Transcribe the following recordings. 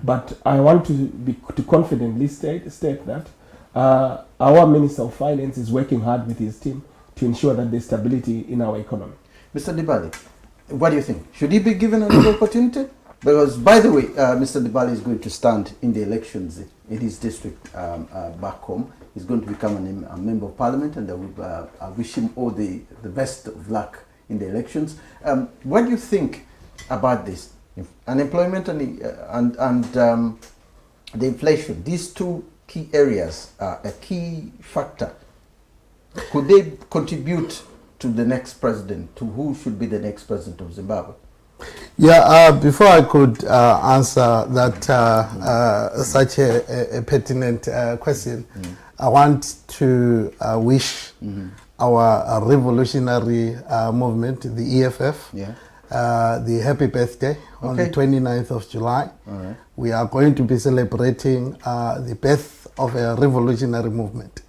But I want to confidently state that our Minister of Finance is working hard with his team to ensure that there's stability in our economy. Mr. Dibali, what do you think? Should he be given another opportunity? Because, by the way, Mr. Dibali is going to stand in the elections in his district back home. He's going to become a member of parliament, and I wish him all the best of luck in the elections. What do you think about this? Unemployment and the inflation, these two key areas are a key factor. Could they contribute to the next president, to who should be the next president of Zimbabwe? Yeah, before I could answer that such a pertinent question, I want to wish our revolutionary movement, the EFF, the happy birthday on the 29th of July. Right. We are going to be celebrating the birth of a revolutionary movement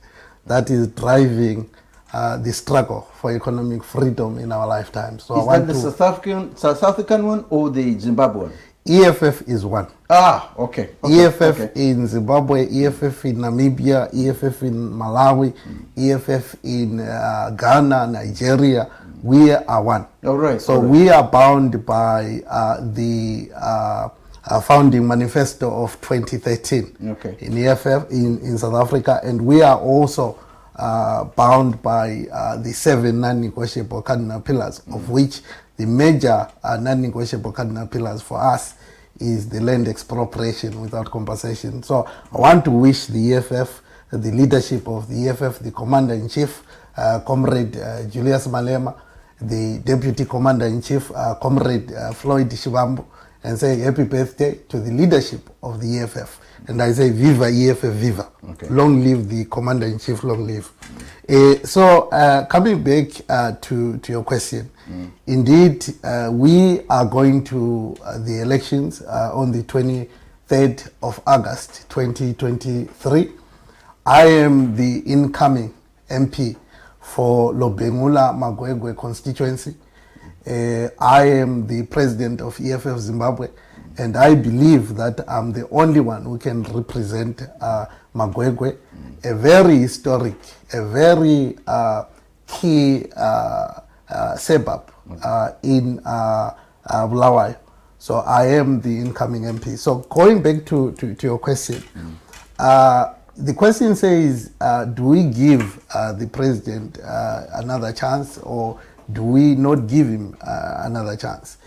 that is driving the struggle for economic freedom in our lifetime. So is that the South African one or the Zimbabwean? EFF is one. Ah, okay. EFF in Zimbabwe, EFF in Namibia, EFF in Malawi, EFF in Ghana, Nigeria. We are one. All right. So we are bound by the founding manifesto of 2013 in EFF in South Africa, and we are also bound by the 7 non-negotiable cardinal pillars, of which the major non-negotiable cardinal pillars for us is the land expropriation without compensation. So I want to wish the EFF, the leadership of the EFF, the Commander-in-Chief, Comrade Julius Malema, the Deputy Commander-in-Chief, Comrade Floyd Shivambu, and say happy birthday to the leadership of the EFF. And I say viva EFF, viva. Long live the Commander-in-Chief, long live. So coming back to your question, indeed we are going to the elections on the 23rd of August 2023. I am the incoming MP for Lobengula Magwegwe constituency. I am the president of EFF Zimbabwe, and I believe that I'm the only one who can represent Magwegwe, a very historic, a very key suburb in Bulawayo. So I am the incoming MP. So going back to your question, the question says, do we give the president another chance, or do we not give him another chance?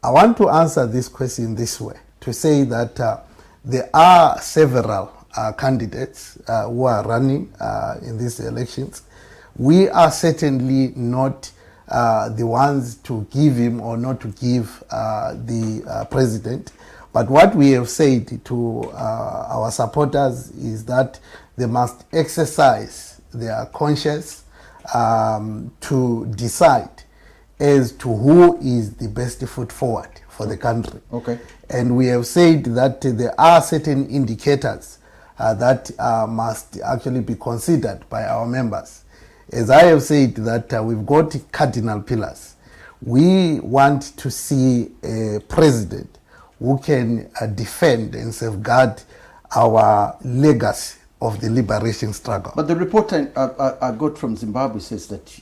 I want to answer this question this way, to say that there are several candidates who are running in these elections. We are certainly not the ones to give him or not to give the president. But what we have said to our supporters is that they must exercise their conscience to decide as to who is the best foot forward for the country. And we have said that there are certain indicators that must actually be considered by our members. As I have said, that we've got cardinal pillars. We want to see a president who can defend and safeguard our legacy of the liberation struggle. But the report I got from Zimbabwe says that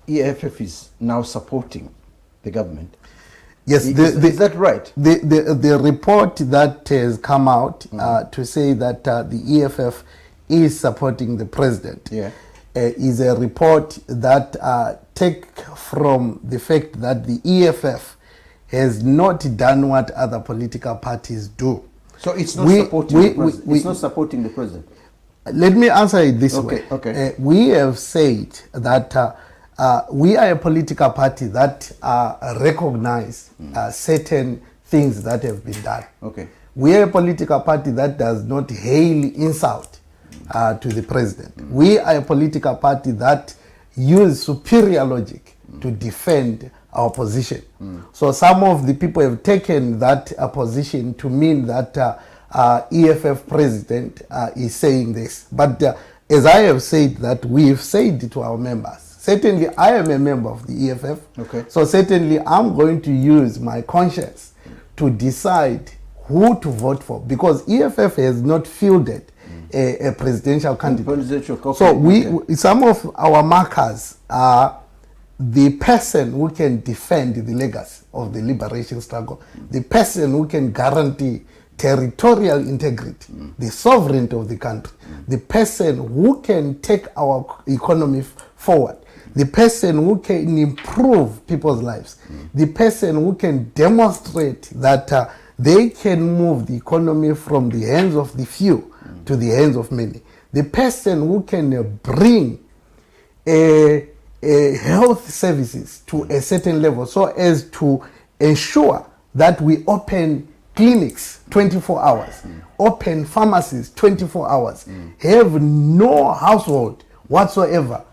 EFF is now supporting the government. Yes, is that right? The report that has come out to say that the EFF is supporting the president is a report that take from the fact that the EFF has not done what other political parties do. So it's not supporting the president. It's not supporting the president. Let me answer it this way. We have said that we are a political party that recognize certain things that have been done. We are a political party that does not hail insult to the president. We are a political party that use superior logic to defend our position. So some of the people have taken that position to mean that EFF president is saying this. But as I have said, that we've said to our members, certainly I am a member of the EFF, so certainly I'm going to use my conscience to decide who to vote for, because EFF has not fielded a presidential candidate. So some of our markers are the person who can defend the legacy of the liberation struggle, the person who can guarantee territorial integrity, the sovereignty of the country, the person who can take our economy forward, the person who can improve people's lives, the person who can demonstrate that they can move the economy from the hands of the few to the hands of many, the person who can bring health services to a certain level so as to ensure that we open clinics 24 hours, open pharmacies 24 hours, have no household whatsoever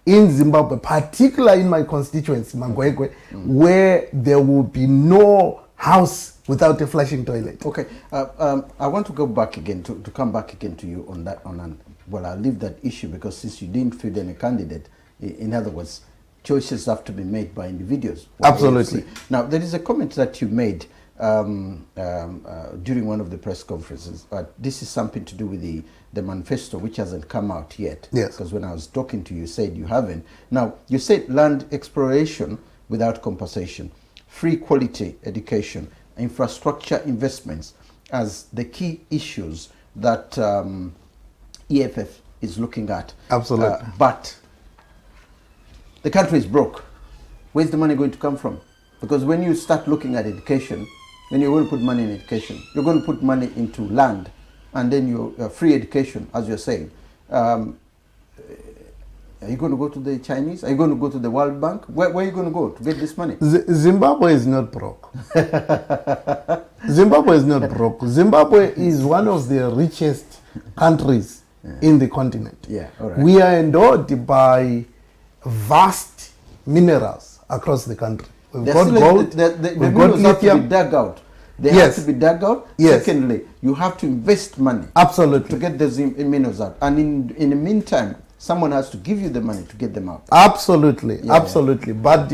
in Zimbabwe, particularly in my constituency, Mangwegwe, where there will be no house without a flushing toilet. Okay, I want to go back again, to come back again to you on that. Well, I'll leave that issue, because since you didn't field any candidate, in other words, choices have to be made by individuals. Absolutely. Now, there is a comment that you made during one of the press conferences. This is something to do with the manifesto, which hasn't come out yet. Yes. Because when I was talking to you, you said you haven't. Now, you said land exploration without compensation, free quality education, infrastructure investments as the key issues that EFF is looking at. Absolutely. But the country is broke. Where's the money going to come from? Because when you start looking at education, when you're going to put money in education, you're going to put money into land, and then your free education, as you're saying. Are you going to go to the Chinese? Are you going to go to the World Bank? Where are you going to go to get this money? Zimbabwe is not broke. Zimbabwe is not broke. Zimbabwe is one of the richest countries in the continent. Yeah, all right. We are endowed by vast minerals across the country. We've got gold, the we've got minerals have to be lithium. dug out. They Yes. have to be dug out. Yes. Secondly, you have to invest money Absolutely. to get the minerals out. And in the meantime, someone has to give you the money to get them out. Absolutely, Yeah. absolutely. But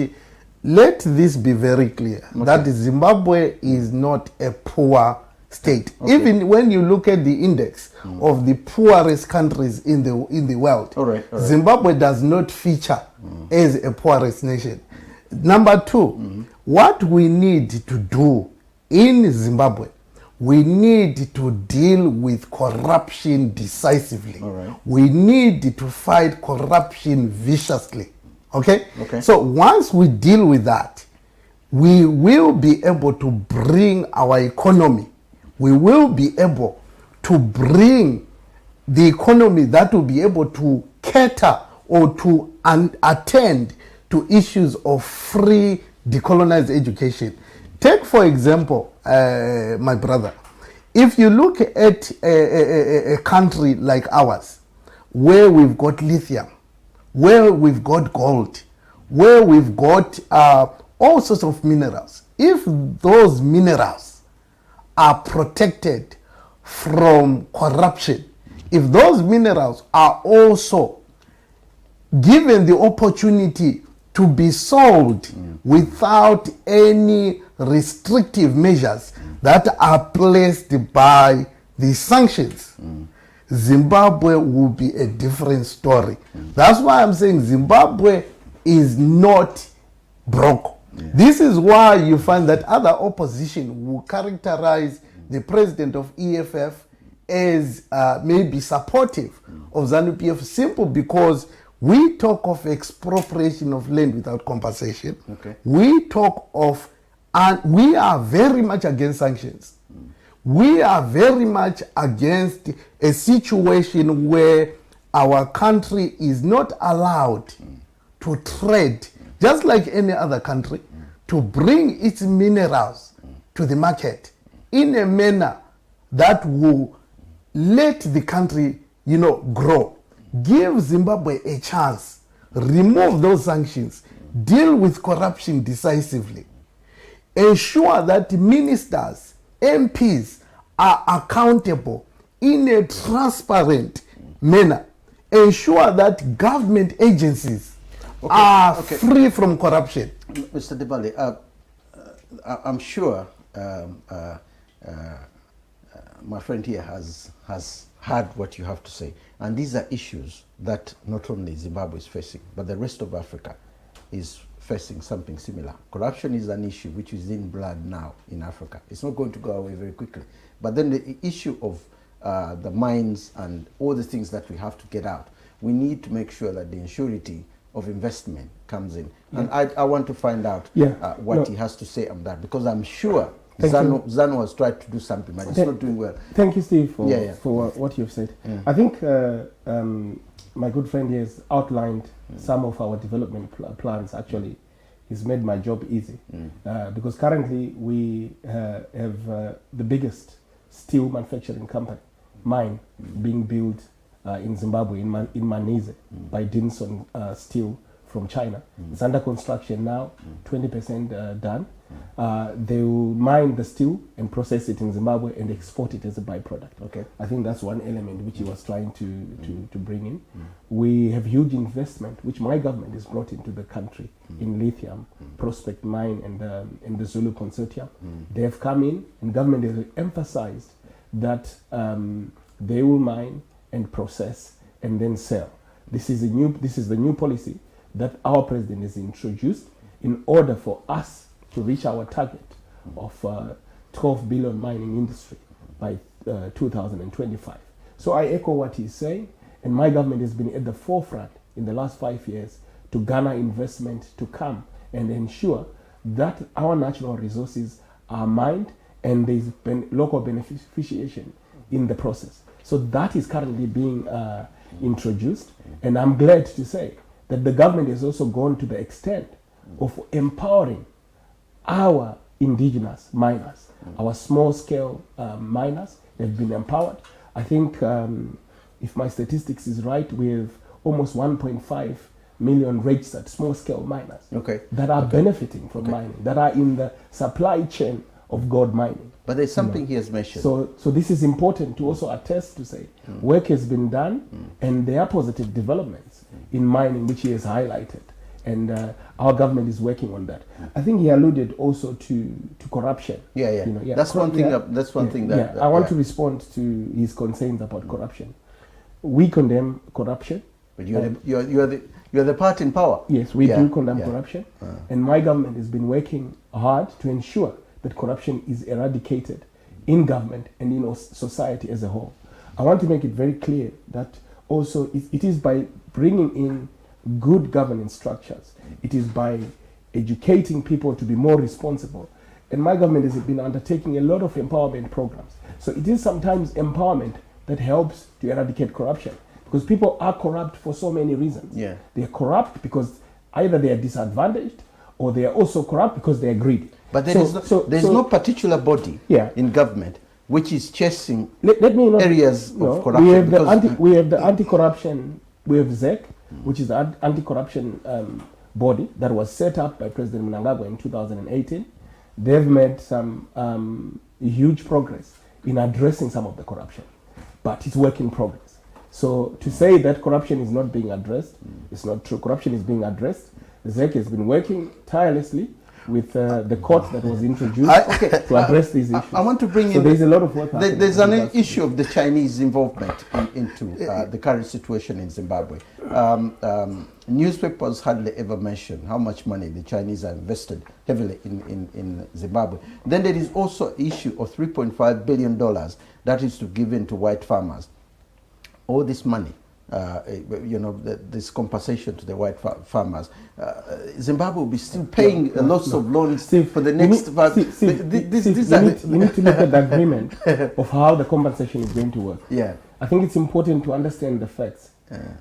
let this be very clear, that Zimbabwe is not a poor state. Okay. Even when you look at the index of the poorest countries in the world, All right. Zimbabwe does not feature as a poorest nation. Number two, what we need to do in Zimbabwe, we need to deal with corruption decisively. All right. We need to fight corruption viciously. Okay? Okay. So once we deal with that, we will be able to bring our economy, we will be able to bring the economy that will be able to cater or to attend to issues of free decolonized education. Take, for example, my brother, if you look at a country like ours, where we've got lithium, where we've got gold, where we've got all sorts of minerals, if those minerals are protected from corruption, if those minerals are also given the opportunity to be sold without any restrictive measures that are placed by the sanctions, Zimbabwe will be a different story. That's why I'm saying Zimbabwe is not broke. This is why you find that other opposition will characterize the president of EFF as maybe supportive of ZANU-PF, simple because we talk of expropriation of land without compensation. Okay. We talk of, and we are very much against sanctions. We are very much against a situation where our country is not allowed to trade, just like any other country, to bring its minerals to the market in a manner that will let the country, grow. Give Zimbabwe a chance, remove those sanctions, deal with corruption decisively, ensure that ministers, MPs are accountable in a transparent manner, ensure that government agencies are free from corruption. Mr. Dibali, I'm sure my friend here has heard what you have to say. And these are issues that not only Zimbabwe is facing, but the rest of Africa is facing something similar. Corruption is an issue which is in blood now in Africa. It's not going to go away very quickly. But then the issue of the mines and all the things that we have to get out, we need to make sure that the insurity of investment comes in. And I want to find out what he has to say on that, because I'm sure ZANU has tried to do something, but it's not doing well. Thank you, Steve, for what you've said. I think my good friend here has outlined some of our development plans. Actually, he's made my job easy because currently we have the biggest steel manufacturing mine being built in Zimbabwe, in Manise, by Dinson Steel from China. It's under construction now, 20% done. They will mine the steel and process it in Zimbabwe and export it as a byproduct. Okay. I think that's one element which he was trying to bring in. We have huge investment which my government has brought into the country in lithium, Prospect Mine and the Zulu Consortium. They have come in, and government has emphasized that they will mine and process and then sell. This is the new policy that our president has introduced in order for us to reach our target of 12 billion mining industry by 2025. So I echo what he's saying, and my government has been at the forefront in the last 5 years to garner investment to come and ensure that our natural resources are mined and there's local beneficiation in the process. So that is currently being introduced, and I'm glad to say that the government has also gone to the extent of empowering our indigenous miners, our small-scale miners. They've been empowered. I think, if my statistics is right, we have almost 1.5 million registered small-scale miners that are benefiting from mining, that are in the supply chain of gold mining. But there's something he has mentioned. So this is important to also attest to say work has been done and there are positive developments in mining which he has highlighted. And our government is working on that. I think he alluded also to corruption. That's one thing. That's one thing that. I want to respond to his concerns about corruption. We condemn corruption. But you're the part in power. Yes, we do condemn corruption, and my government has been working hard to ensure that corruption is eradicated in government and in society as a whole. I want to make it very clear that also it is by bringing in good governance structures, it is by educating people to be more responsible. And my government has been undertaking a lot of empowerment programs. So it is sometimes empowerment that helps to eradicate corruption, because people are corrupt for so many reasons. They are corrupt because either they are disadvantaged or they are also corrupt because they are greedy. But there is no particular body in government which is chasing areas of corruption. We have the anti-corruption, we have ZEC, which is the anti-corruption body that was set up by President Mnangagwa in 2018. They've made some huge progress in addressing some of the corruption, but it's work in progress. So to say that corruption is not being addressed, it's not true. Corruption is being addressed. ZEC has been working tirelessly with the court that was introduced to address these issues. I want to bring in. There's a lot of work. There's an issue of the Chinese involvement into the current situation in Zimbabwe. Newspapers hardly ever mention how much money the Chinese are invested heavily in Zimbabwe. Then there is also an issue of $3.5 billion that is to give in to white farmers. All this money, this compensation to the white farmers, Zimbabwe will be still paying lots of loans for the next. You need to look at the agreement of how the compensation is going to work. I think it's important to understand the facts.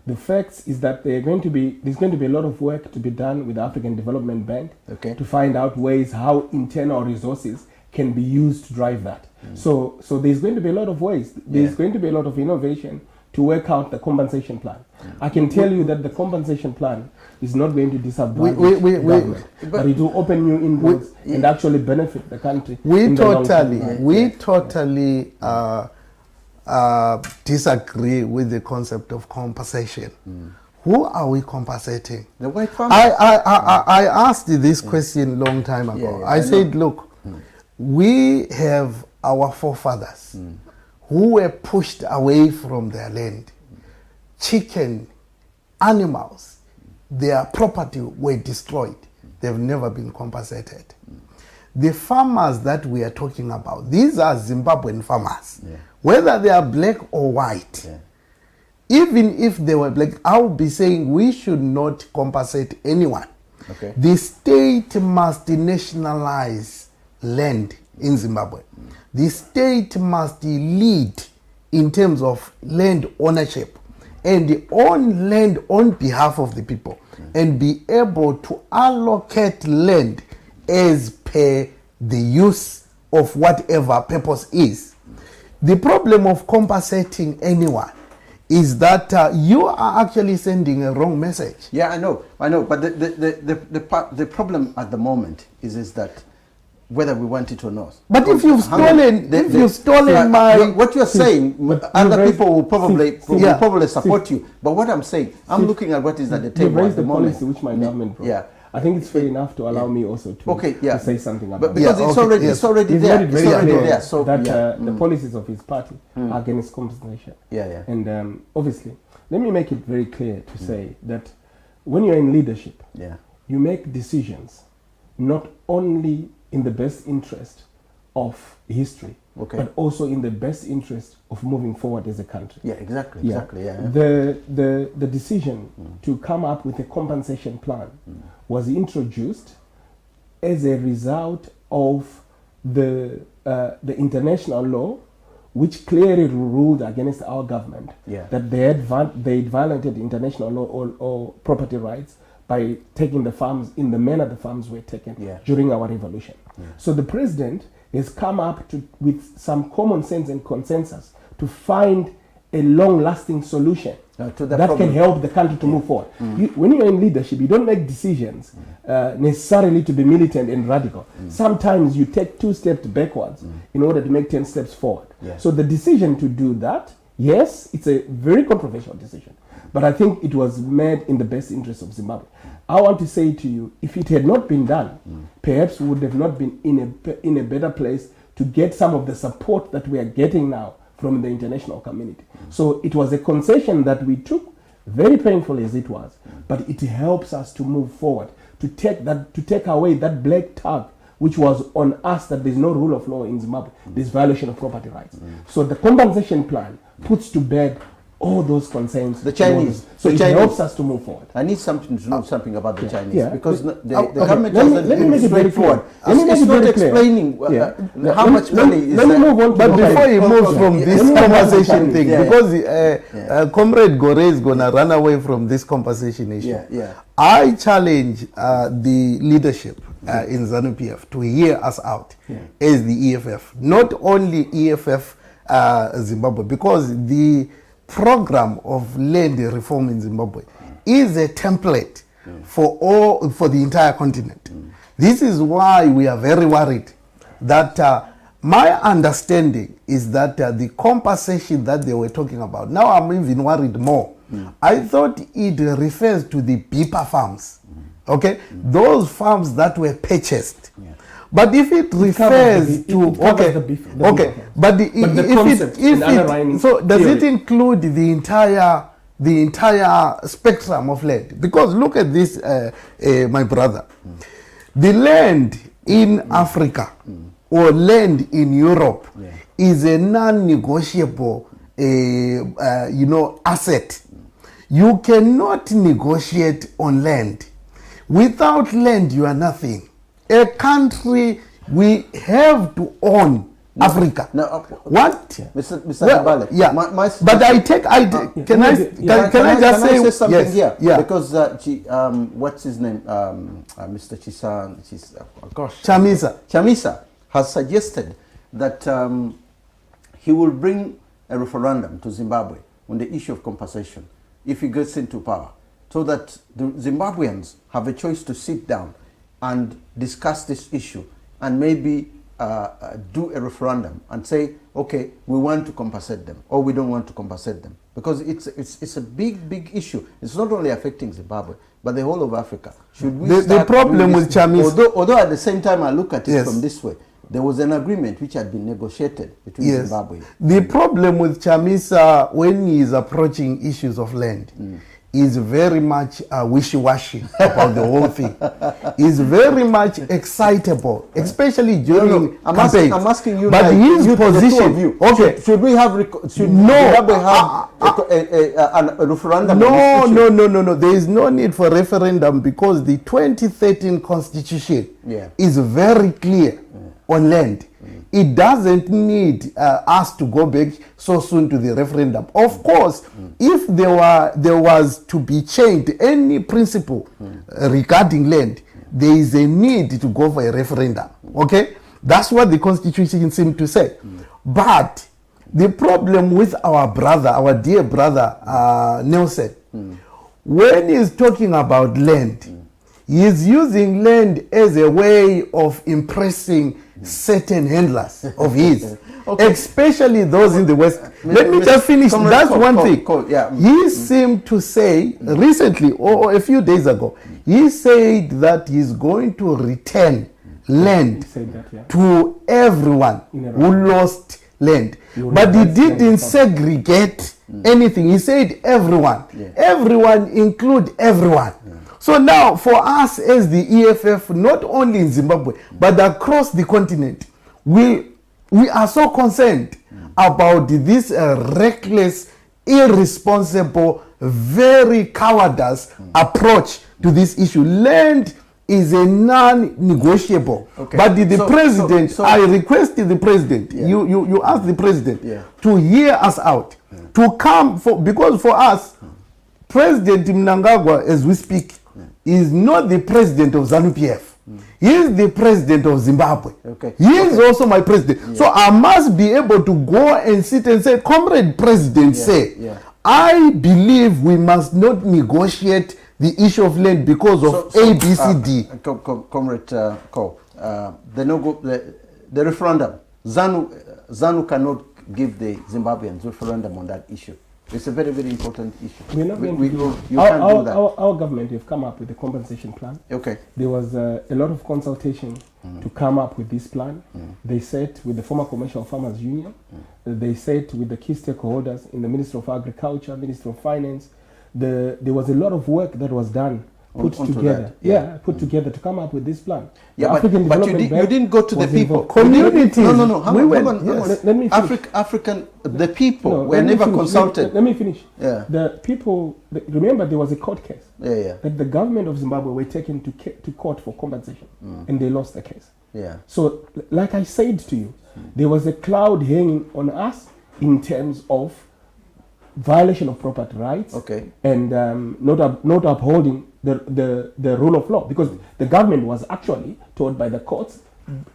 The facts is that there's going to be a lot of work to be done with the African Development Bank to find out ways how internal resources can be used to drive that. So there's going to be a lot of ways. There's going to be a lot of innovation to work out the compensation plan. I can tell you that the compensation plan is not going to disadvantage government, but it will open new inroads and actually benefit the country. We totally disagree with the concept of compensation. Who are we compensating? The white farmers. I asked this question long time ago. I said, look, we have our forefathers who were pushed away from their land, chicken, animals, their property were destroyed. They've never been compensated. The farmers that we are talking about, these are Zimbabwean farmers, whether they are black or white. Even if they were black, I would be saying we should not compensate anyone. Okay. The state must nationalize land in Zimbabwe. The state must lead in terms of land ownership and own land on behalf of the people and be able to allocate land as per the use of whatever purpose is. The problem of compensating anyone is that you are actually sending a wrong message. Yeah, I know. But the problem at the moment is that whether we want it or not. But if you've stolen, what you're saying, other people will probably support you. But what I'm saying, I'm looking at what is at the table at the moment. Policy which my government brought. Yeah. I think it's fair enough to allow me also to say something about it. Because it's already there. So that the policies of his party are against compensation. And obviously, let me make it very clear to say that when you're in leadership, you make decisions not only in the best interest of history, but also in the best interest of moving forward as a country. Exactly. The decision to come up with a compensation plan was introduced as a result of the international law, which clearly ruled against our government that they violated international law or property rights by taking the farms in the manner the farms were taken during our revolution. So the president has come up with some common sense and consensus to find a long-lasting solution that can help the country to move forward. When you're in leadership, you don't make decisions necessarily to be militant and radical. Sometimes you take 2 steps backwards in order to make 10 steps forward. So the decision to do that, yes, it's a very controversial decision, but I think it was made in the best interest of Zimbabwe. I want to say to you, if it had not been done, perhaps we would have not been in a better place to get some of the support that we are getting now from the international community. So it was a concession that we took, very painful as it was, but it helps us to move forward, to take away that black tag which was on us, that there's no rule of law in Zimbabwe, there's violation of property rights. So the compensation plan puts to bed all those concerns. The Chinese. So it helps us to move forward. I need something to know something about the Chinese because the government doesn't let me make it very forward. It's not explaining how much money is there. Let me move on. But before you move from this compensation thing, because Comrade Gore is going to run away from this compensation issue, I challenge the leadership in ZANU-PF to hear us out as the EFF. Not only EFF Zimbabwe, because the program of land reform in Zimbabwe is a template for the entire continent. This is why we are very worried that my understanding is that the compensation that they were talking about, now I'm even worried more. I thought it refers to the beeper farms, those farms that were purchased. But if it refers to so does it include the entire spectrum of land? Because look at this, my brother, the land in Africa or land in Europe is a non-negotiable, asset. You cannot negotiate on land. Without land, you are nothing. A country, we have to own Africa. What? Mr. Ndibale. Yeah. Can I just say something here? Yeah. Because what's his name? Mr. Chamisa has suggested that he will bring a referendum to Zimbabwe on the issue of compensation if he gets into power, so that the Zimbabweans have a choice to sit down and discuss this issue and maybe do a referendum and say, okay, we want to compensate them or we don't want to compensate them. Because it's a big issue. It's not only affecting Zimbabwe, but the whole of Africa. Should we the problem with Chamisa, although at the same time I look at it from this way, there was an agreement which had been negotiated between Zimbabwe. The problem with Chamisa when he is approaching issues of land is very much wishy-washy about the whole thing. He's very much excitable, especially during campaigns. I'm asking you, but like, his the position. two of you, Okay, should we have Zimbabwe have a referendum? No. There is no need for referendum because the 2013 constitution is very clear on land. It doesn't need us to go back so soon to the referendum. Of course, if there was to be changed any principle regarding land, there is a need to go for a referendum. Okay, that's what the constitution seems to say. But the problem with our dear brother Nelson, when he's talking about land, he's using land as a way of impressing certain handlers of his, especially those in the West. Let me just finish. That's one thing. He seemed to say recently, or a few days ago, he said that he's going to return land to everyone who lost land. But he didn't segregate anything. He said everyone. Everyone include everyone. So now, for us as the EFF, not only in Zimbabwe, but across the continent, we are so concerned about this reckless, irresponsible, very cowardice approach to this issue. Land is a non-negotiable. But the president, I requested the president, you asked the president to hear us out, to come, because for us, President Mnangagwa, as we speak, is not the president of ZANU-PF. He is the president of Zimbabwe. He is also my president. So I must be able to go and sit and say, Comrade President, I believe we must not negotiate the issue of land because of A, B, C, D. Comrade Cole, the referendum, ZANU cannot give the Zimbabweans referendum on that issue. It's a very, very important issue. You can't do that. Our government have come up with a compensation plan. There was a lot of consultation to come up with this plan. They sat with the former Commercial Farmers Union. They sat with the key stakeholders in the Ministry of Agriculture, Ministry of Finance. There was a lot of work that was done, put together to come up with this plan. But you didn't go to the people. Communities. Let me finish. The people were never consulted. Let me finish. The people, remember there was a court case that the government of Zimbabwe were taken to court for compensation and they lost the case. So like I said to you, there was a cloud hanging on us in terms of violation of property rights and not upholding the rule of law, because the government was actually told by the courts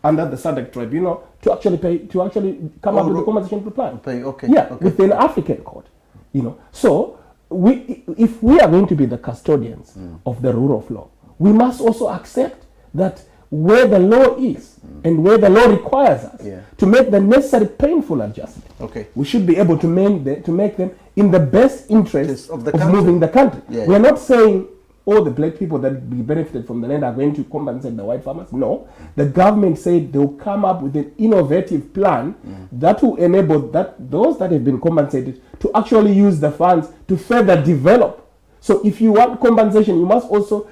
under the SADC tribunal to actually come up with a compensation plan. With an African court, So if we are going to be the custodians of the rule of law, we must also accept that where the law is and where the law requires us to make the necessary painful adjustment, we should be able to make them in the best interest of moving the country. We are not saying all the black people that be benefited from the land are going to compensate the white farmers. No, the government said they will come up with an innovative plan that will enable those that have been compensated to actually use the funds to further develop. So if you want compensation, you must also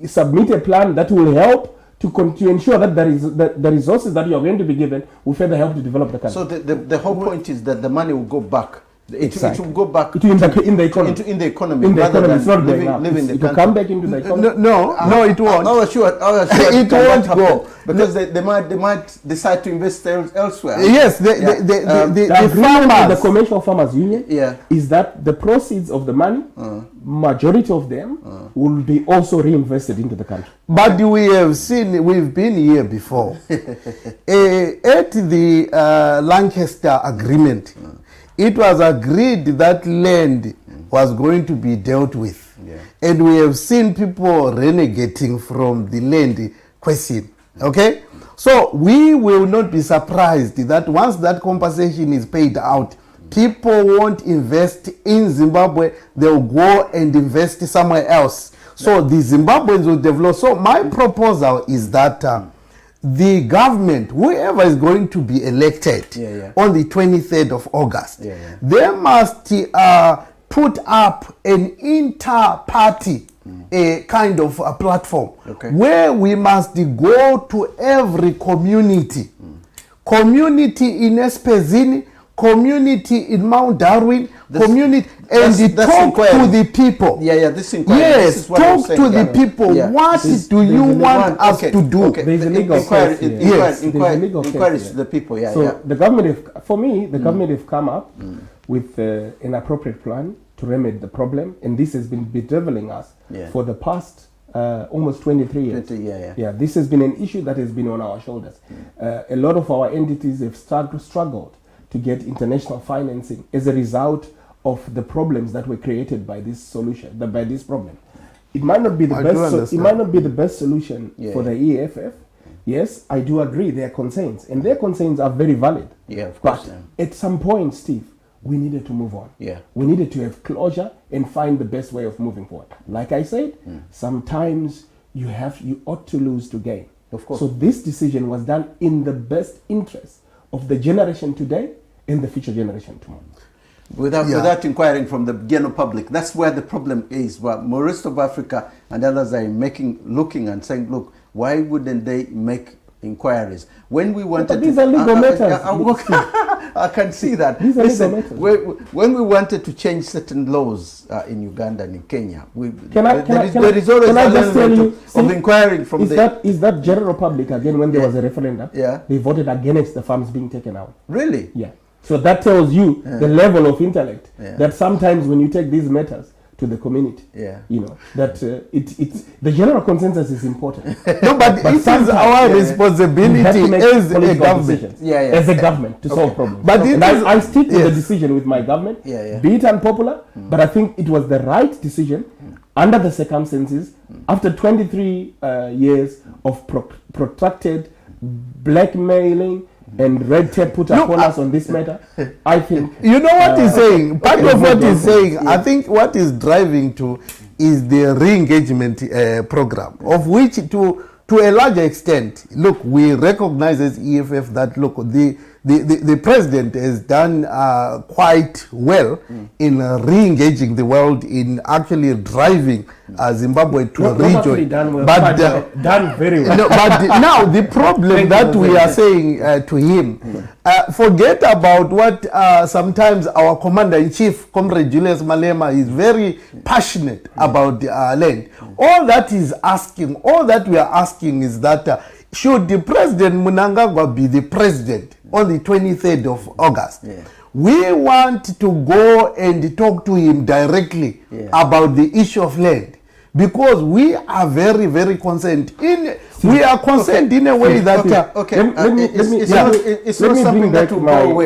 submit a plan that will help to ensure that the resources that you are going to be given will further help to develop the country. So the whole point is that the money will go back. It will go back in the economy. In the economy. It's not living in the country. It will come back into the economy. No, it won't. It won't go because they might decide to invest elsewhere. Yes, the farmers, the Commercial Farmers Union, is that the proceeds of the money, majority of them, will be also reinvested into the country. But we've been here before. At the Lancaster Agreement, it was agreed that land was going to be dealt with. And we have seen people renegating from the land question. So we will not be surprised that once that compensation is paid out, people won't invest in Zimbabwe, they'll go and invest somewhere else. So the Zimbabweans will develop. So my proposal is that the government, whoever is going to be elected on the 23rd of August, they must put up an inter-party kind of a platform where we must go to every community, community in Espezini, community in Mount Darwin, community, and talk to the people. This inquiry. Yes, this is what talk to the people. What do you want us to do? There's a legal inquiries to the people. So the government, for me, the government have come up with an appropriate plan to remedy the problem, and this has been bedeviling us for the past almost 23 years. This has been an issue that has been on our shoulders. A lot of our entities have struggled to get international financing as a result of the problems that were created by this solution, by this problem. It might not be the best. It might not be the best solution for the EFF. Yes, I do agree. There are concerns, and their concerns are very valid. Of course. But at some point, Steve, we needed to move on. We needed to have closure and find the best way of moving forward. Like I said, sometimes you ought to lose to gain. Of course. So this decision was done in the best interest of the generation today and the future generation tomorrow. Without inquiring from the general public, that's where the problem is. Well, most of Africa and others are looking and saying, look, why wouldn't they make inquiries? When we wanted these are legal matters. I can see that. These are legal matters. When we wanted to change certain laws in Uganda and in Kenya, there is always an element of inquiring from Is that general public, again, when there was a referendum, they voted against the farms being taken out. Really? Yeah. So that tells you the level of intellect that sometimes when you take these matters to the community, you know, that the general consensus is important. No, but it is our responsibility as a government. As a government to solve problems. But I stick to the decision with my government, be it unpopular, but I think it was the right decision under the circumstances after 23 years of protracted blackmailing and red tape put upon us on this matter. I think you know what he's saying. Part of what he's saying, I think what is driving to is the re-engagement program, of which to a larger extent, look, we recognize as EFF that look, the president has done quite well in re-engaging the world in actually driving Zimbabwe to a region. Done very well. No, but now the problem that we are saying to him, forget about what sometimes our commander-in-chief, Comrade Julius Malema, is very passionate about land. All that we are asking is that should the President Mnangagwa be the president on the 23rd of August, we want to go and talk to him directly about the issue of land, because we are very, very concerned. We are concerned in a way that let me bring back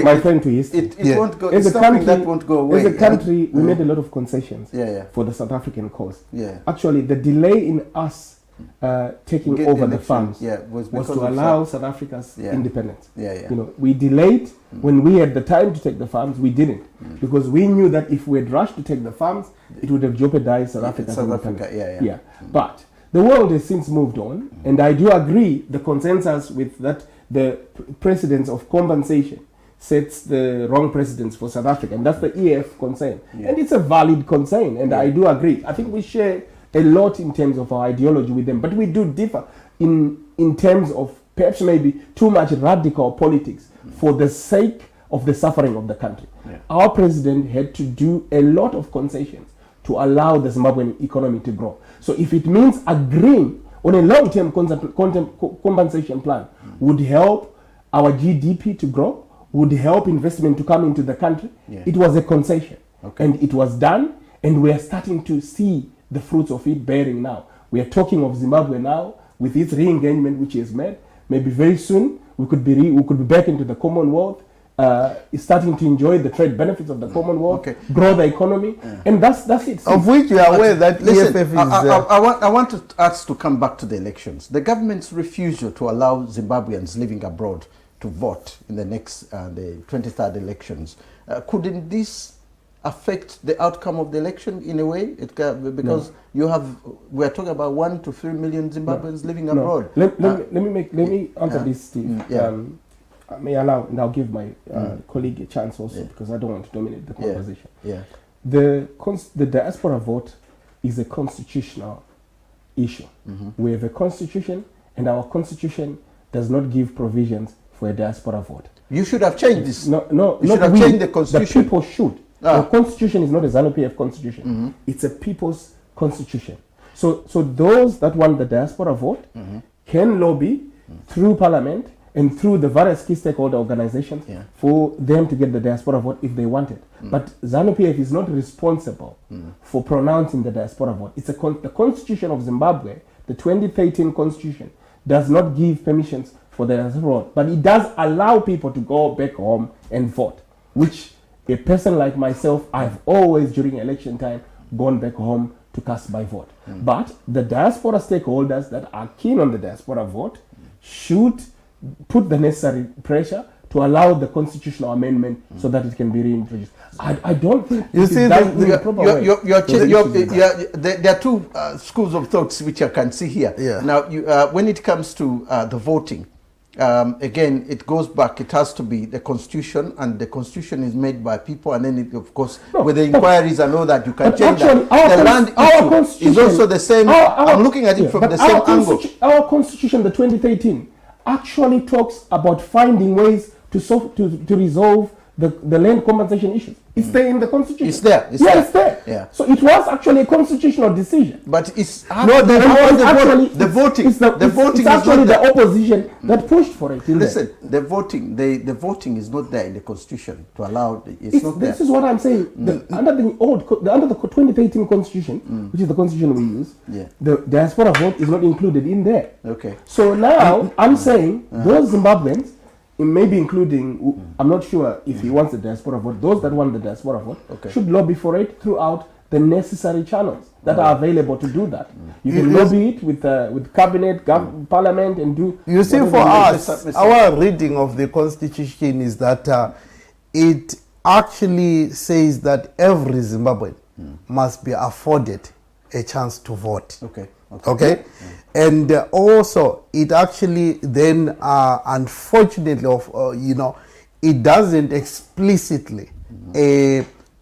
my friend to history. It won't go. It's something that won't go away. As a country, we made a lot of concessions for the South African cause. Actually, the delay in us taking over the farms was to allow South Africa's independence. You know, we delayed when we had the time to take the farms. We didn't, because we knew that if we had rushed to take the farms, it would have jeopardized South Africa's independence. But the world has since moved on, and I do agree the consensus with that the precedence of compensation sets the wrong precedence for South Africa, and that's the EF concern, and it's a valid concern, and I do agree. I think we share a lot in terms of our ideology with them, but we do differ in terms of perhaps maybe too much radical politics for the sake of the suffering of the country. Our president had to do a lot of concessions to allow the Zimbabwean economy to grow. So if it means agreeing on a long-term compensation plan would help our GDP to grow, would help investment to come into the country, it was a concession. And it was done, and we are starting to see the fruits of it bearing now. We are talking of Zimbabwe now with its re-engagement which is made. Maybe very soon we could be back into the Commonwealth, starting to enjoy the trade benefits of the Commonwealth, grow the economy, and that's it. Of which you are aware that EFF is... I want us to come back to the elections. The government's refusal to allow Zimbabweans living abroad to vote in the next, the 23rd elections. Couldn't this affect the outcome of the election in a way? Because we are talking about 1 to 3 million Zimbabweans living abroad. Let me answer this, Steve. May I allow, and I'll give my colleague a chance also, because I don't want to dominate the conversation. The diaspora vote is a constitutional issue. We have a constitution, and our constitution does not give provisions for a diaspora vote. You should have changed this. You should have changed the constitution. The people should. The constitution is not a ZANU-PF constitution. It's a people's constitution. So those that want the diaspora vote can lobby through parliament and through the various key stakeholder organizations for them to get the diaspora vote if they want it. But ZANU-PF is not responsible for pronouncing the diaspora vote. It's the Constitution of Zimbabwe, the 2013 Constitution, does not give permissions for the diaspora vote, but it does allow people to go back home and vote, which a person like myself, I've always during election time gone back home to cast my vote. But the diaspora stakeholders that are keen on the diaspora vote should put the necessary pressure to allow the constitutional amendment so that it can be reintroduced. I don't think you see there are two schools of thoughts which I can see here. Now, when it comes to the voting, again, it goes back. It has to be the constitution, and the constitution is made by people, and then it, of course, with the inquiries and all that, you can change actually, that. The land issue is also the same. I'm looking at it from the same angle. Our constitution, the 2013, actually talks about finding ways to resolve the land compensation issues. It's there in the constitution. It's there. It's there. Yeah. So it was actually a constitutional decision. But it's the voting. It's actually the opposition that pushed for it. Listen, the voting is not there in the constitution to allow. It's not there. This is what I'm saying. Under the 2013 constitution, which is the constitution we use, the diaspora vote is not included in there. Okay. So now I'm saying those Zimbabweans, maybe including, I'm not sure if he wants the diaspora vote, those that want the diaspora vote should lobby for it throughout the necessary channels that are available to do that. You can lobby it with cabinet, parliament, and do. You see, for us, our reading of the constitution is that it actually says that every Zimbabwean must be afforded a chance to vote. Okay? And also, it actually then, unfortunately, it doesn't explicitly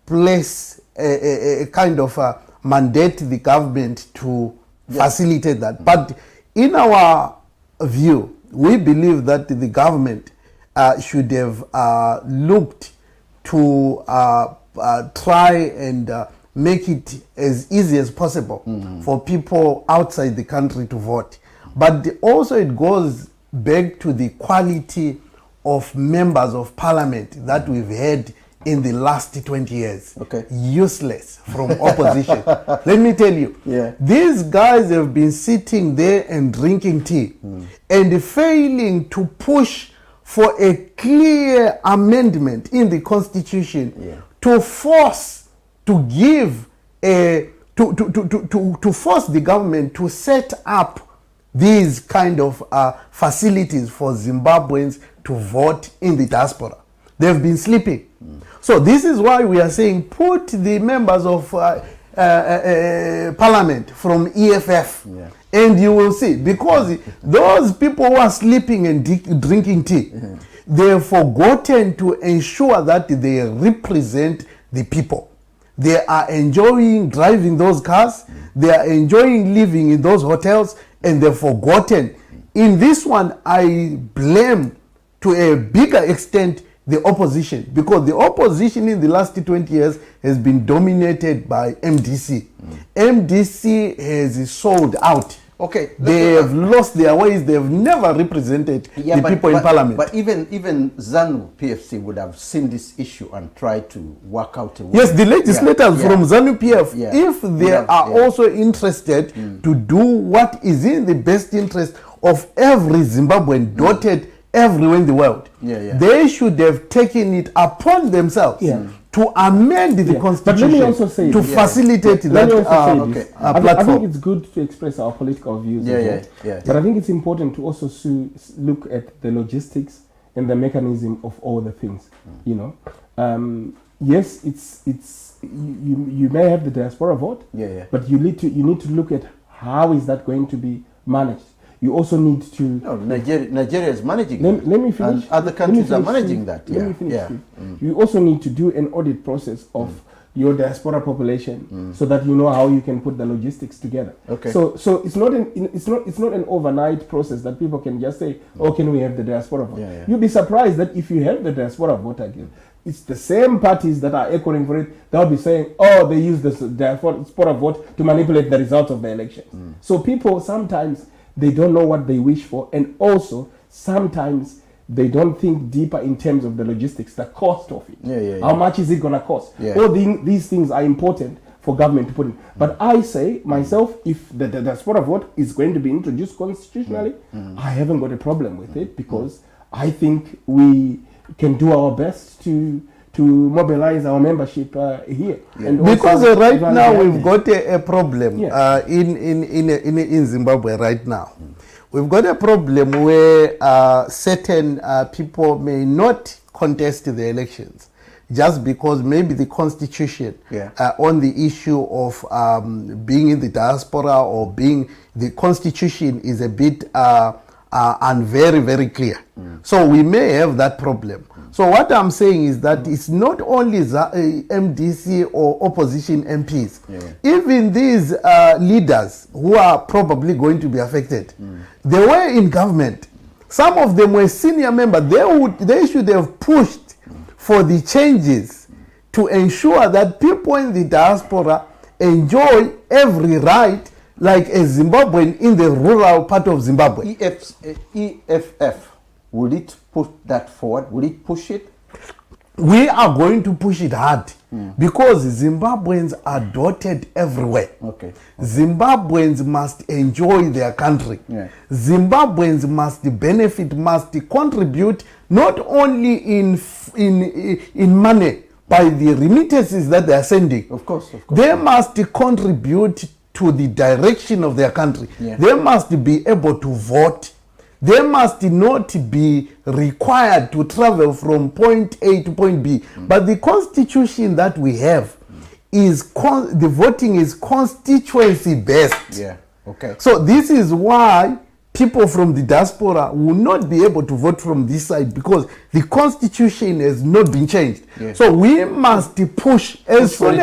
place a kind of mandate the government to facilitate that. But in our view, we believe that the government should have looked to try and make it as easy as possible for people outside the country to vote. But also it goes back to the quality of members of parliament that we've had in the last 20 years. Useless from opposition. Let me tell you, these guys have been sitting there and drinking tea and failing to push for a clear amendment in the constitution to force to give to force the government to set up these kind of facilities for Zimbabweans to vote in the diaspora. They've been sleeping. So this is why we are saying put the members of parliament from EFF and you will see, because those people who are sleeping and drinking tea, they have forgotten to ensure that they represent the people. They are enjoying driving those cars. They are enjoying living in those hotels, and they've forgotten. In this one, I blame to a bigger extent the opposition, because the opposition in the last 20 years has been dominated by MDC. MDC has sold out. They have lost their ways. They have never represented the people in parliament. But even ZANU PFC would have seen this issue and tried to work out a way. Yes, the legislators from ZANU PF, if they are also interested to do what is in the best interest of every Zimbabwean dotted everywhere in the world, they should have taken it upon themselves to amend the constitution, but let me also say to facilitate that platform. I think it's good to express our political views, but I think it's important to also look at the logistics and the mechanism of all the things. Yes, it's you may have the diaspora vote, but you need to look at how is that going to be managed. You also need to. No, Nigeria is managing. Let me finish. And other countries are managing that. Let me finish. You also need to do an audit process of your diaspora population, so that you know how you can put the logistics together. Okay. So it's not an overnight process that people can just say, oh, can we have the diaspora vote? You'll be surprised that if you have the diaspora vote again, it's the same parties that are echoing for it. They'll be saying, oh, they use the diaspora vote to manipulate the results of the elections. So people sometimes, they don't know what they wish for, and also sometimes they don't think deeper in terms of the logistics, the cost of it. How much is it going to cost? All these things are important for government to put in. But I say myself, if the diaspora vote is going to be introduced constitutionally, I haven't got a problem with it, because I think we can do our best to mobilize our membership here. And because right now we've got a problem in Zimbabwe right now. We've got a problem where certain people may not contest the elections just because maybe the constitution on the issue of being in the diaspora or being the constitution is a bit and very, very clear. So we may have that problem. So what I'm saying is that it's not only MDC or opposition MPs. Even these leaders who are probably going to be affected, they were in government. Some of them were senior members. They should have pushed for the changes to ensure that people in the diaspora enjoy every right like a Zimbabwean in the rural part of Zimbabwe. EFF, will it put that forward? Will it push it? We are going to push it hard because Zimbabweans are dotted everywhere. Zimbabweans must enjoy their country. Zimbabweans must benefit, must contribute not only in money by the remittances that they are sending. Of course. They must contribute to the direction of their country. They must be able to vote. They must not be required to travel from point A to point B. But the constitution that we have is the voting is constituency based. So this is why people from the diaspora will not be able to vote from this side, because the constitution has not been changed. So we must push as soon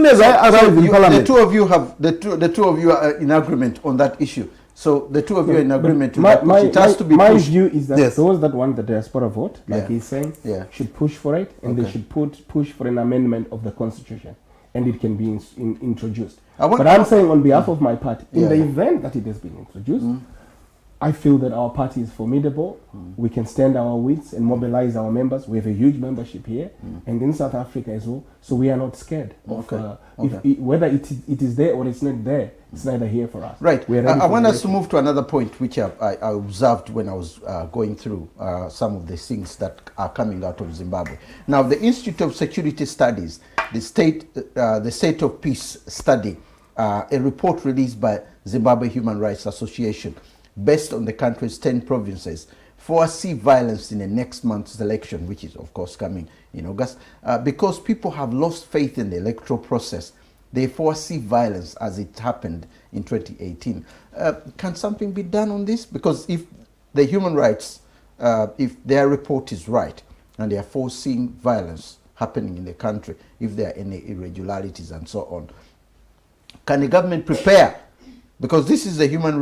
as I arrive in parliament. The two of you are in agreement on that issue. So the two of you are in agreement. It has to be my pushed. view is that those that want the diaspora vote, like he's saying, should push for it, and they should push for an amendment of the constitution, and it can be introduced. But I'm saying on behalf of my party, in the event that it has been introduced, I feel that our party is formidable. We can stand our wits and mobilize our members. We have a huge membership here and in South Africa as well. So we are not scared of whether it is there or it's not there. It's neither here for us. Right. I want us to move to another point which I observed when I was going through some of the things that are coming out of Zimbabwe. Now, the Institute of Security Studies, the State of Peace study, a report released by Zimbabwe Human Rights Association, based on the country's 10 provinces, foresee violence in the next month's election, which is, of course, coming in August, because people have lost faith in the electoral process. They foresee violence as it happened in 2018. Can something be done on this? Because if the human rights, if their report is right, and they are foreseeing violence happening in the country, if there are any irregularities and so on, can the government prepare? Because this is a human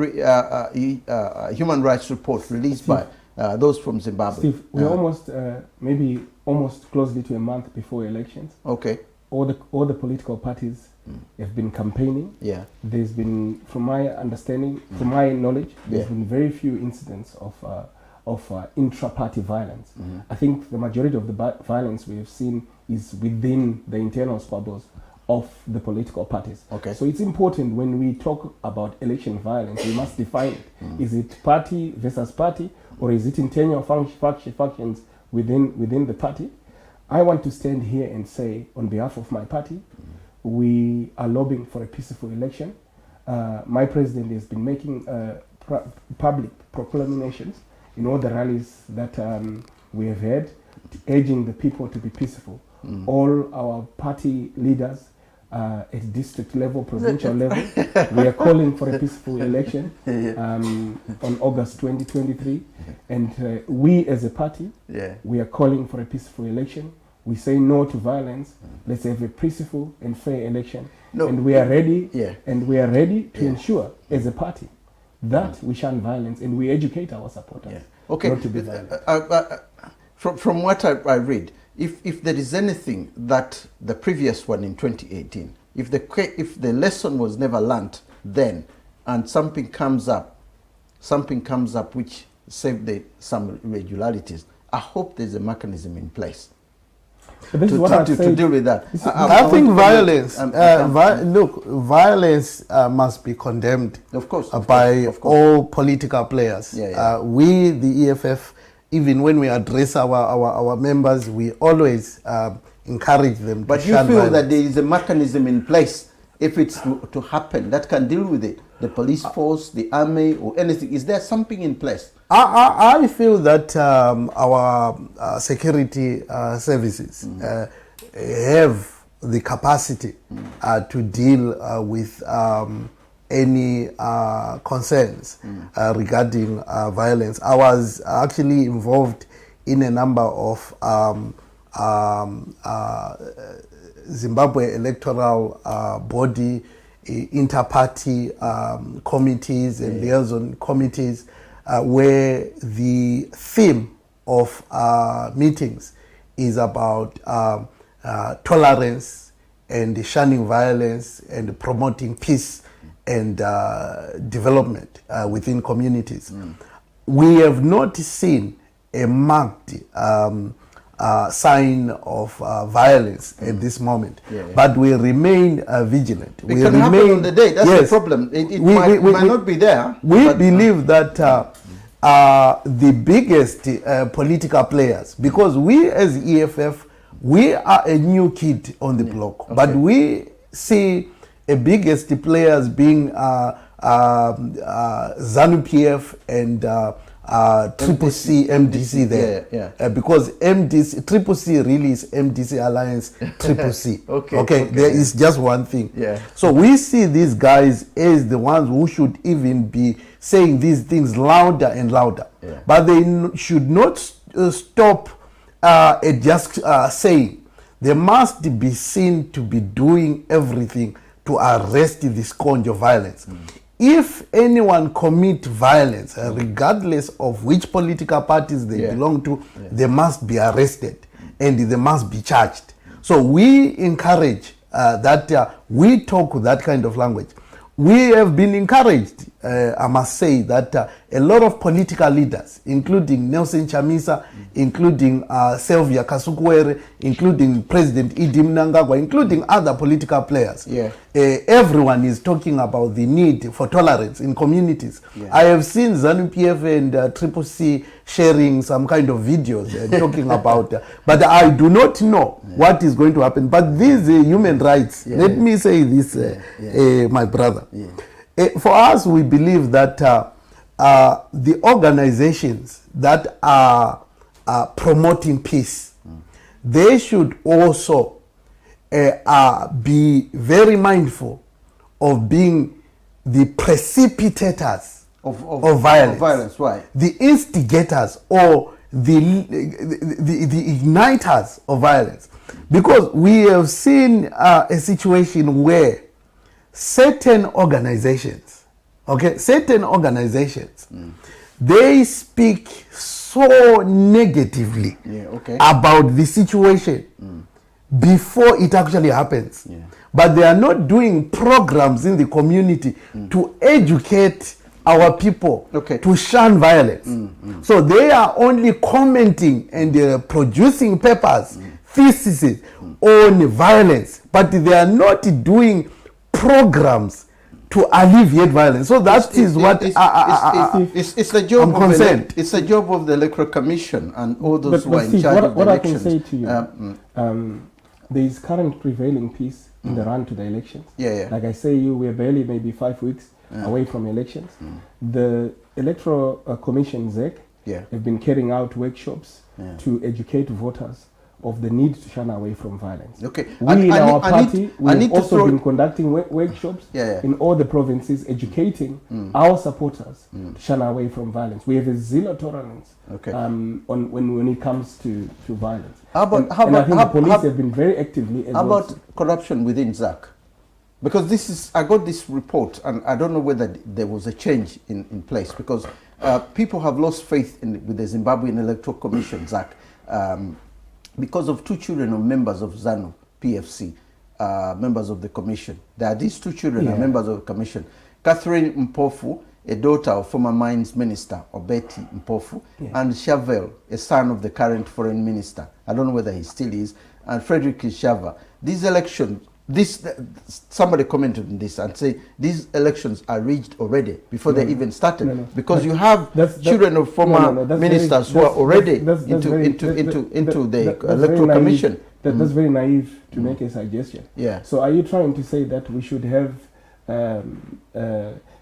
rights report released by those from Zimbabwe. Steve, we're almost closely to a month before elections. All the political parties have been campaigning. There's been, from my understanding, from my knowledge, there's been very few incidents of intra-party violence. I think the majority of the violence we have seen is within the internal squabbles of the political parties. So it's important when we talk about election violence, we must define it. Is it party versus party, or is it internal factions within the party? I want to stand here and say, on behalf of my party, we are lobbying for a peaceful election. My president has been making public proclamations in all the rallies that we have had, urging the people to be peaceful. all our party leaders at district level, provincial level. We are calling for a peaceful election on August 2023. And we as a party, we are calling for a peaceful election. We say no to violence. Let's have a peaceful and fair election. No. And we are ready, and we are ready to ensure as a party that we shun violence and we educate our supporters not to be violent. From what I read, if there is anything that the previous one in 2018, if the lesson was never learnt then, and something comes up which saved some irregularities, I hope there's a mechanism in place to deal with that. I think violence, violence must be condemned, of course, by all political players. We, the EFF, even when we address our members, we always encourage them. But you feel that there is a mechanism in place, if it's to happen, that can deal with it? The police force, the army, or anything? Is there something in place? I feel that our security services have the capacity to deal with any concerns regarding violence. I was actually involved in a number of Zimbabwe electoral body inter-party committees and liaison committees where the theme of meetings is about tolerance and shunning violence and promoting peace and development within communities. We have not seen a marked sign of violence at this moment, but we remain vigilant. It can happen on the day. That's the problem. It might not be there. We believe that the biggest political players, because we as EFF, we are a new kid on the block, but we see the biggest players being ZANU-PF and Triple C, MDC there, because Triple C really is MDC Alliance Triple C. Okay, there is just one thing. So we see these guys as the ones who should even be saying these things louder and louder, but they should not stop at just saying. They must be seen to be doing everything to arrest the scourge of violence. If anyone commit violence, regardless of which political parties they belong to, they must be arrested and they must be charged. So we encourage that we talk that kind of language. We have been encouraged, I must say, that a lot of political leaders, including Nelson Chamisa, including Sylvia Kasukuwere, including President Mnangagwa, including other political players, everyone is talking about the need for tolerance in communities. I have seen ZANU-PF and Triple C sharing some kind of videos talking about, but I do not know what is going to happen. But these human rights, let me say this, my brother. For us, we believe that the organizations that are promoting peace, they should also be very mindful of being the precipitators of violence. Why? The instigators or the igniters of violence. Because we have seen a situation where certain organizations, they speak so negatively about the situation before it actually happens. But they are not doing programs in the community to educate our people to shun violence. So they are only commenting and producing papers, theses on violence, but they are not doing programs to alleviate violence. So that is what it's the job of it's the job of the Electoral Commission and all those who are in charge of the elections. What I can say to you, there is current prevailing peace in the run to the elections. Like I say, we are barely maybe 5 weeks away from elections. The Electoral Commission, ZEC, have been carrying out workshops to educate voters of the need to shun away from violence. Okay. We in our party, we've also been conducting workshops yeah. in all the provinces, educating our supporters to shun away from violence. We have a zero tolerance when it comes to violence. I think the police have been very actively. How about corruption within ZAC? Because I got this report, and I don't know whether there was a change in place, because people have lost faith with the Zimbabwean Electoral Commission, ZAC, because of 2 children of members of ZANU, PFC, members of the commission. There are these 2 children are members of the commission. Catherine Mpofu, a daughter of former mines minister, Obeti Mpofu, and Shavel, a son of the current foreign minister. I don't know whether he still is, and Frederick Kishava. These elections, somebody commented on this and say these elections are rigged already before they even started, because you have children of former ministers who are already into the electoral commission. That's very naive to make a suggestion. Yeah. So are you trying to say that we should have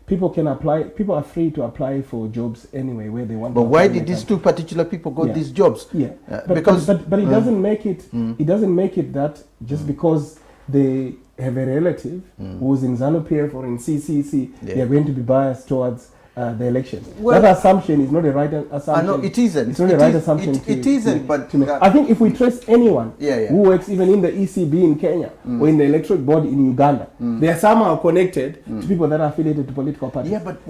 people can apply? People are free to apply for jobs anyway where they want. But why did these 2 particular people got these jobs? Yeah. But it doesn't make it. It doesn't make it that just because they have a relative who's in ZANU-PF or in CCC, they are going to be biased towards the election. Well, that assumption is not a right assumption. I know it isn't. It's not a right assumption. It isn't. But I think if we trace anyone who works even in the ECB in Kenya or in the electoral board in Uganda, they are somehow connected to people that are affiliated to political parties. Yeah, but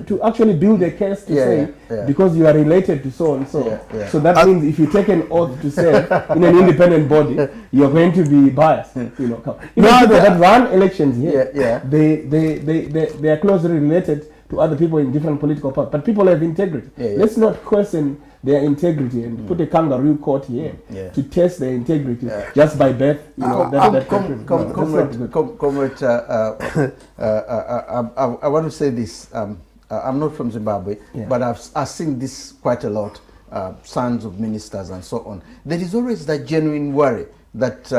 to actually build a case to say because you are related to so and so, so that means if you take an oath to say in an independent body, you are going to be biased. You know, people that run elections here, they are closely related to other people in different political parties, but people have integrity. Let's not question their integrity and put a kangaroo court here to test their integrity just by birth. You know, Comrade, I want to say this. I'm not from Zimbabwe, but I've seen this quite a lot. Sons of ministers and so on. There is always that genuine worry that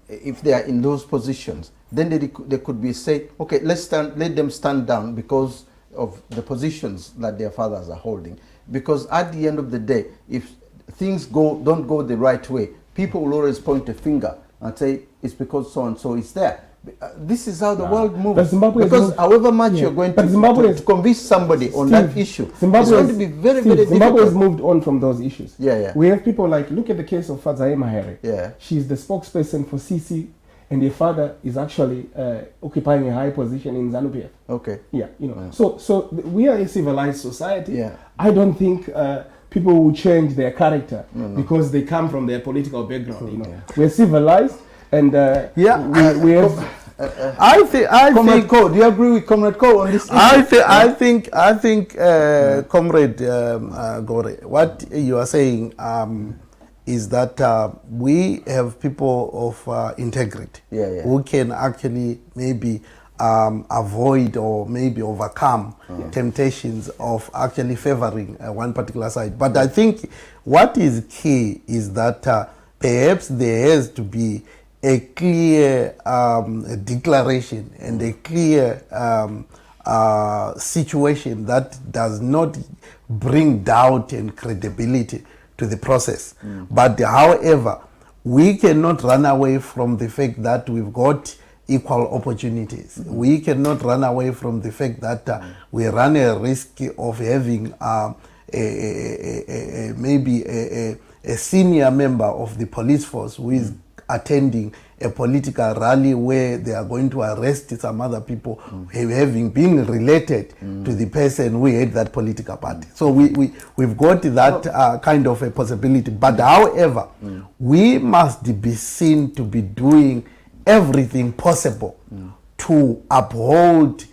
if they are in those positions, then they could be say, okay, let them stand down because of the positions that their fathers are holding. Because at the end of the day, if things don't go the right way, people will always point a finger and say it's because so and so is there. This is how the world moves. Because however much you're going to convince somebody on that issue, it's going to be very, very difficult. Zimbabwe has moved on from those issues. Yeah. We have people like, look at the case of Fadzaye Mahere. Yeah. She's the spokesperson for CC, and her father is actually occupying a high position in ZANU-PF. Okay. Yeah, you know. So we are a civilized society. Yeah. I don't think people will change their character because they come from their political background. You know, we're civilized. And we have. I think. Comrade Cole, do you agree with Comrade Cole on this issue? I think, Comrade Gore, what you are saying is that we have people of integrity who can actually maybe avoid or maybe overcome temptations of actually favoring one particular side. But I think what is key is that perhaps there has to be a clear declaration and a clear situation that does not bring doubt and credibility to the process. But however, we cannot run away from the fact that we've got equal opportunities. We cannot run away from the fact that we run a risk of having maybe a senior member of the police force who is attending a political rally where they are going to arrest some other people having been related to the person who had that political party. So we've got that kind of a possibility. But however, we must be seen to be doing everything possible to uphold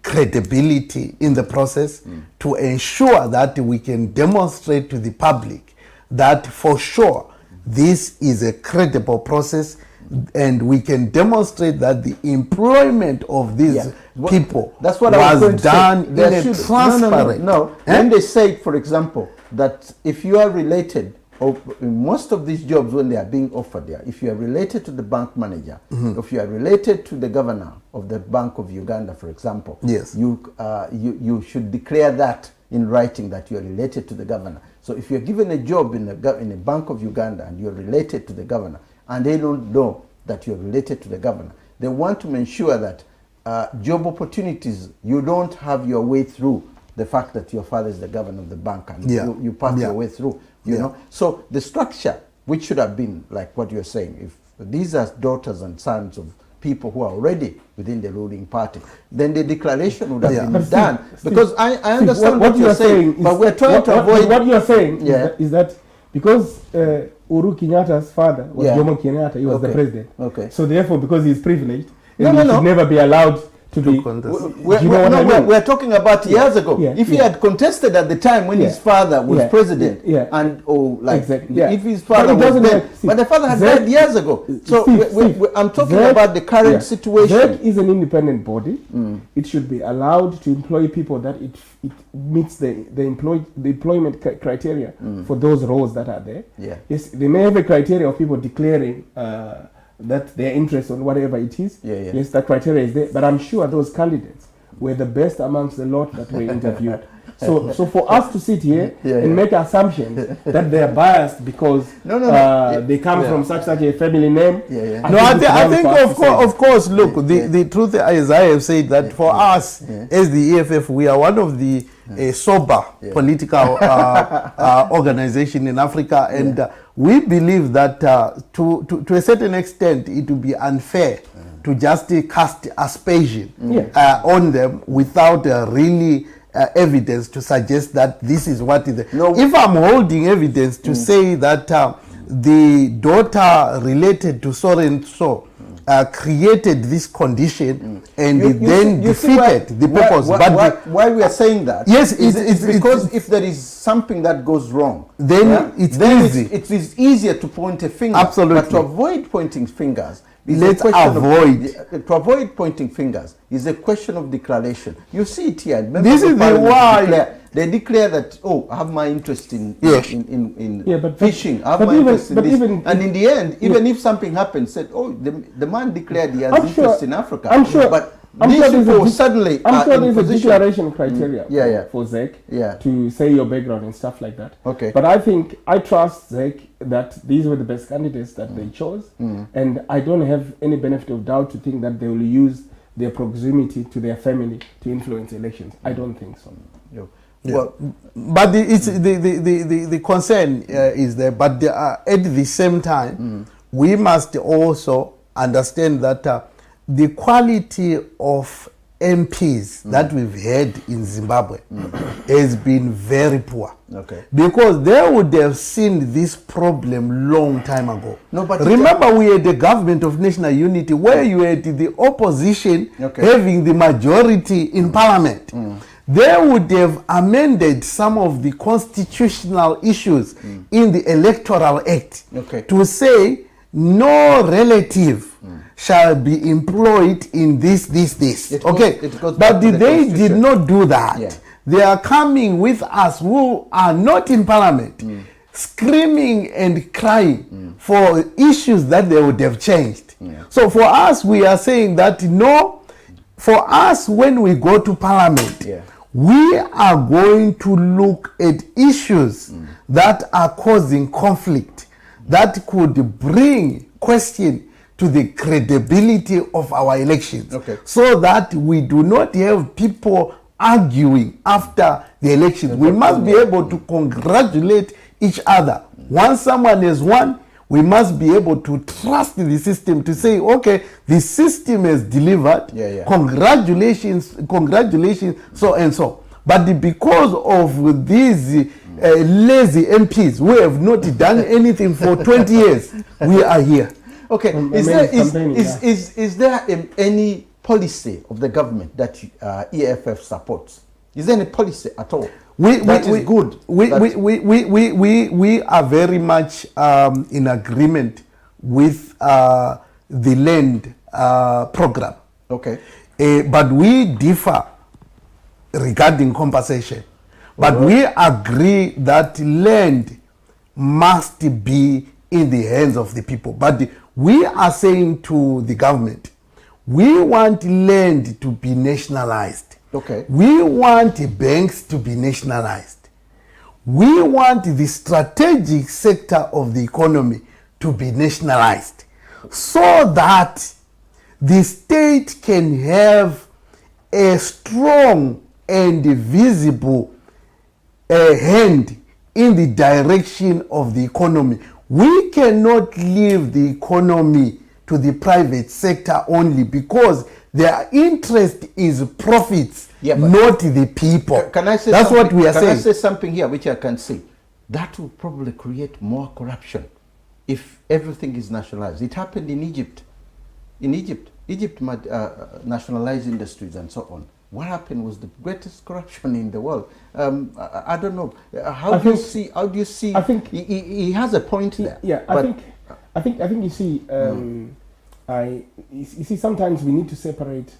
credibility in the process, to ensure that we can demonstrate to the public that for sure this is a credible process, and we can demonstrate that the employment of these people that's what was done in a transparent. No. When they say, for example, that if you are related, or most of these jobs when they are being offered there, if you are related to the bank manager, if you are related to the governor of the Bank of Uganda, for example, yes, you should declare that in writing that you are related to the governor. So if you're given a job in a Bank of Uganda and you're related to the governor, and they don't know that you're related to the governor, they want to ensure that job opportunities, you don't have your way through the fact that your father is the governor of the bank and you pass your way through, you know. So the structure, which should have been like what you're saying, if these are daughters and sons of people who are already within the ruling party, then the declaration would have been done. Because I understand what you're saying, but we're trying to avoid... What you're saying is that because Uhuru Kenyatta's father was Jomo Kenyatta, he was the president. Okay. So therefore, because he's privileged, he should never be allowed to be... We're talking about years ago. If he had contested at the time when his father was president, and if his father was there, but the father had died years ago. So I'm talking about the current situation. ZEC is an independent body. It should be allowed to employ people that it meets the employment criteria for those roles that are there. Yes, they may have a criteria of people declaring that their interest on whatever it is. Yes, that criteria is there. But I'm sure those candidates were the best amongst the lot that were interviewed. So for us to sit here and make assumptions that they are biased because they come from such a family name. I think of course, look, the truth, as I have said, that for us as the EFF, we are one of the sober political organization in Africa, and we believe that to a certain extent it would be unfair to just cast aspersion on them without really evidence to suggest that this is what is if I'm holding evidence to say that the daughter related to so and so created this condition and then defeated the purpose. But why we are saying that? Yes, it's because if there is something that goes wrong, then it is easier to point a finger. Absolutely. But to avoid pointing fingers, to avoid pointing fingers is a question of declaration. You see it here. This is why they declare that, I have my interest in fishing. I have my interest in this. And in the end, even if something happens, said, the man declared he has interest in Africa. I'm sure. But these people suddenly I'm sure there's a declaration criteria for ZEC to say your background and stuff like that. Okay. But I trust ZEC that these were the best candidates that they chose, and I don't have any benefit of doubt to think that they will use their proximity to their family to influence elections. I don't think so. Well, but the concern is there. But at the same time, we must also understand that the quality of MPs that we've had in Zimbabwe has been very poor. Okay. Because they would have seen this problem long time ago. No, but remember, we had the government of national unity where you had the opposition having the majority in parliament. They would have amended some of the constitutional issues in the Electoral Act to say no relative shall be employed in this. But they did not do that. They are coming with us who are not in parliament, screaming and crying for issues that they would have changed. So for us, we are saying that no, for us, when we go to parliament, we are going to look at issues that are causing conflict, that could bring question to the credibility of our elections, so that we do not have people arguing after the elections. We must be able to congratulate each other. Once someone has won, we must be able to trust the system to say, okay, the system has delivered. Congratulations, so and so. But because of these lazy MPs who have not done anything for 20 years, we are here. Okay, is there any policy of the government that EFF supports? Is there any policy at all? We are very much in agreement with the land program. Okay. But we differ regarding compensation. But we agree that land must be in the hands of the people. But we are saying to the government, we want land to be nationalized. Okay. We want banks to be nationalized. We want the strategic sector of the economy to be nationalized so that the state can have a strong and visible hand in the direction of the economy. We cannot leave the economy to the private sector only because their interest is profits, not the people. Can I say that's something? What we are saying. Can I say something here which I can say? That will probably create more corruption if everything is nationalized. It happened in Egypt. Egypt nationalized industries and so on. What happened was the greatest corruption in the world. I don't know. How do you see? I think he has a point there. Yeah, I think you see. You see, sometimes we need to separate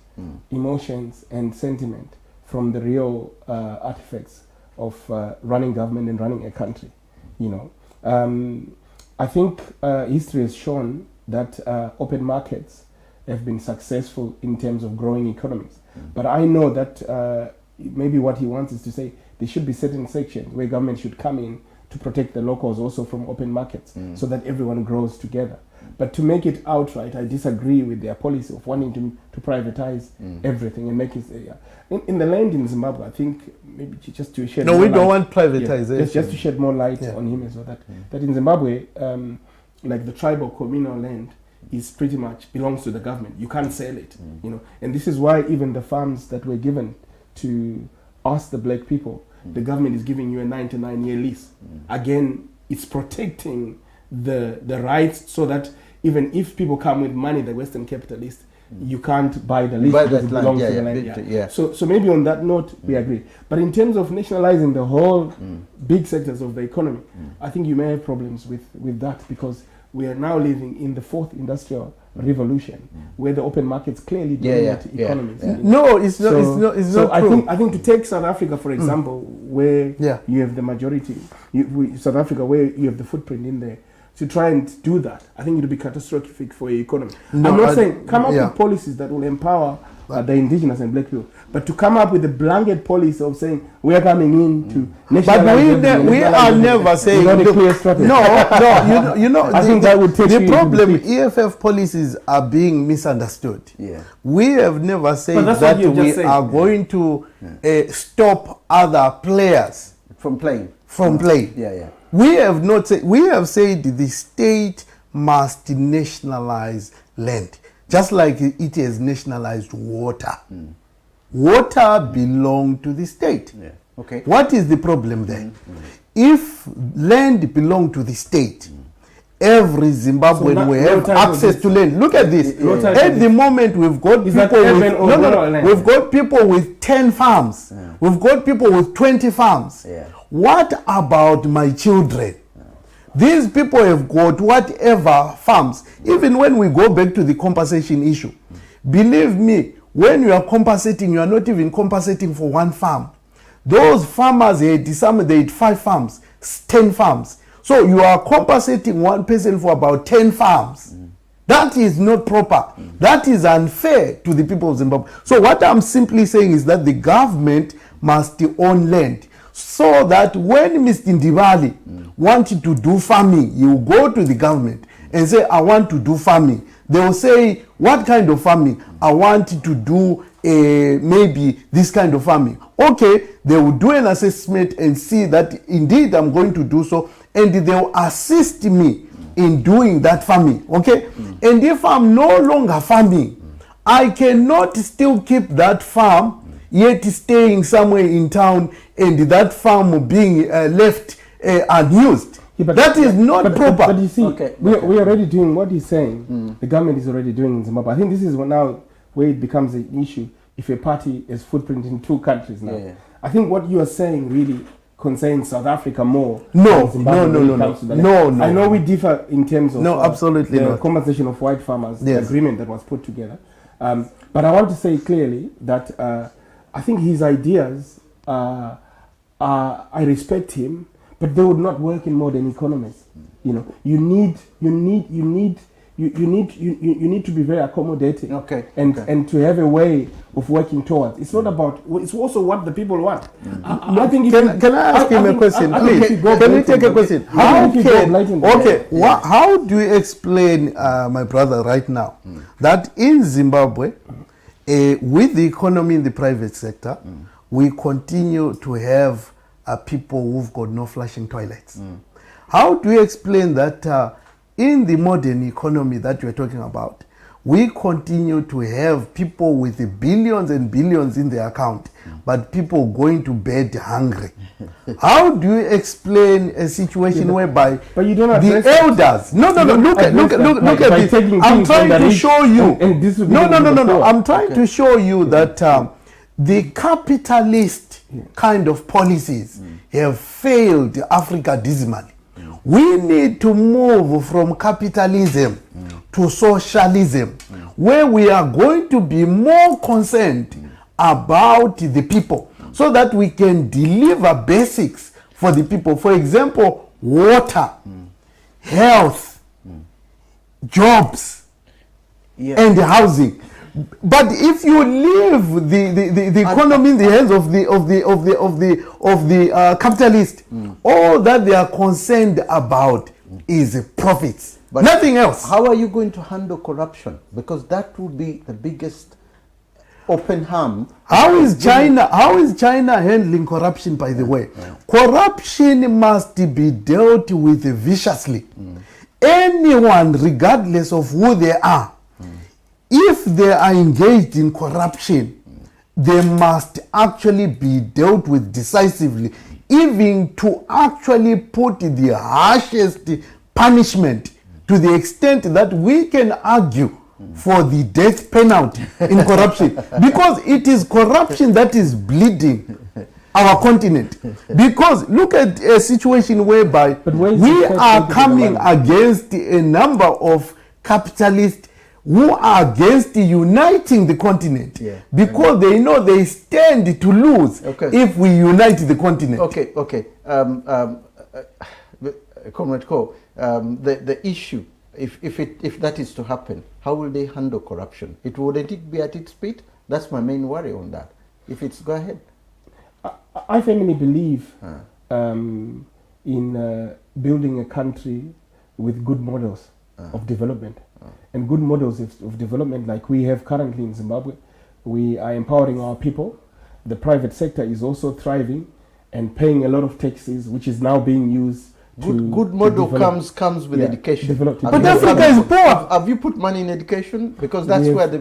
emotions and sentiment from the real artifacts of running government and running a country. You know, I think history has shown that open markets have been successful in terms of growing economies. But I know that maybe what he wants is to say there should be certain sections where government should come in to protect the locals also from open markets so that everyone grows together. But to make it outright, I disagree with their policy of wanting to privatize everything and make it... in the land in Zimbabwe, I think maybe just to shed more light... No, we don't want privatization. Yeah, just to shed more light on him as well. That in Zimbabwe, like the tribal communal land is pretty much belongs to the government. You can't sell it, you know. And this is why even the farms that were given to us, the black people, the government is giving you a 99-year lease. Again, it's protecting the rights so that even if people come with money, the Western capitalists, you can't buy the lease because it belongs to the land. So maybe on that note, we agree. But in terms of nationalizing the whole big sectors of the economy, I think you may have problems with that because we are now living in the fourth industrial revolution where the open markets clearly dominate economies. No, it's not. It's not true. I think to take South Africa, for example, where you have the majority, South Africa, where you have the footprint in there, to try and do that, I think it would be catastrophic for your economy. No, I'm not saying come up with policies that will empower the indigenous and black people, but to come up with a blanket policy of saying we are coming in to nationalize. But we are never saying a clear strategy. No, you know. I think that would take the problem. EFF policies are being misunderstood. We have never said that we are going to stop other players from playing. We have not said. We have said the state must nationalize land, just like it has nationalized water. Water belongs to the state. Okay. What is the problem there? If land belongs to the state, every Zimbabwean will have access to land. Look at this. At the moment, we've got we've got people with 10 farms. We've got people with 20 farms. What about my children? These people have got whatever farms. Even when we go back to the compensation issue, believe me, when you are compensating, you are not even compensating for one farm. Those farmers they had 5 farms, 10 farms. So you are compensating one person for about 10 farms. That is not proper. That is unfair to the people of Zimbabwe. So what I'm simply saying is that the government must own land, so that when Mr. Ndibali wanted to do farming, you go to the government and say, I want to do farming. They will say, what kind of farming? I want to do maybe this kind of farming. Okay, they will do an assessment and see that indeed I'm going to do so, and they will assist me in doing that farming. Okay, and if I'm no longer farming, I cannot still keep that farm yet staying somewhere in town and that farm being left unused. That is not proper. But you see, we are already doing what he's saying. The government is already doing in Zimbabwe. I think this is now where it becomes an issue if a party is footprint in 2 countries now. I think what you are saying really concerns South Africa more. No. I know we differ in terms of absolutely the not. compensation of white farmers, the agreement that was put together. But I want to say clearly that I think his ideas, I respect him, but they would not work in modern economies. You know, you need you need to be very accommodating. Okay. And to have a way of working towards. It's not about. It's also what the people want. I think. Can I ask him a question, please? Can we take a question? How do you explain, my brother, right now, that in Zimbabwe, with the economy in the private sector, we continue to have people who've got no flushing toilets? How do you explain that in the modern economy that you're talking about, we continue to have people with billions and billions in their account, but people going to bed hungry? How do you explain a situation whereby but you don't the elders? No. Look at this. I'm trying to show you. No. I'm trying to show you that the capitalist kind of policies have failed Africa dismally. We need to move from capitalism to socialism, where we are going to be more concerned about the people, so that we can deliver basics for the people. For example, water, health, jobs, and housing. But if you leave the economy in the hands of the capitalist, all that they are concerned about is profits, but nothing else. How are you going to handle corruption? Because that would be the biggest open harm. How is China handling corruption, by the way? Corruption must be dealt with viciously. Anyone, regardless of who they are, if they are engaged in corruption, they must actually be dealt with decisively, even to actually put the harshest punishment, to the extent that we can argue for the death penalty in corruption, because it is corruption that is bleeding our continent. Because look at a situation whereby we are coming against a number of capitalists who are against uniting the continent, because they know they stand to lose if we unite the continent. Comrade Ko, the issue, if that is to happen, how will they handle corruption? Wouldn't it be at its peak? That's my main worry on that. If it's, go ahead. I firmly believe in building a country with good models of development. And good models of development like we have currently in Zimbabwe. We are empowering our people. The private sector is also thriving and paying a lot of taxes, which is now being used good model comes with education. But Africa is poor. Have you put money in education? Because that's where the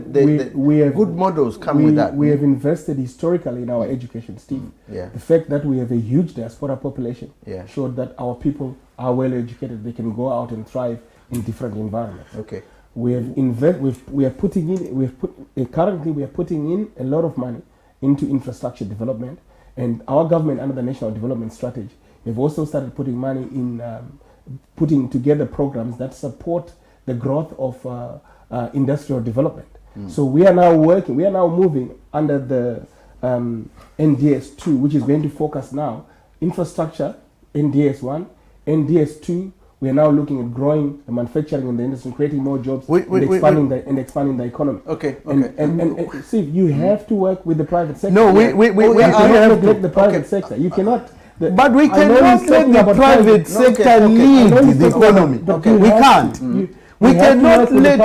good models come with that. We have invested historically in our education, Steve. The fact that we have a huge diaspora population showed that our people are well educated. They can go out and thrive in different environments. Currently we are putting in a lot of money into infrastructure development, and our government under the National Development Strategy have also started putting money in putting together programs that support the growth of industrial development. So we are now moving under the NDS 2, which is going to focus now infrastructure, NDS 1, NDS 2. We are now looking at growing the manufacturing in the industry, creating more jobs, expanding the economy. And see, you have to work with the private sector. No, we cannot neglect the private sector. You cannot. But we cannot let the private sector lead the economy. We can't. We cannot let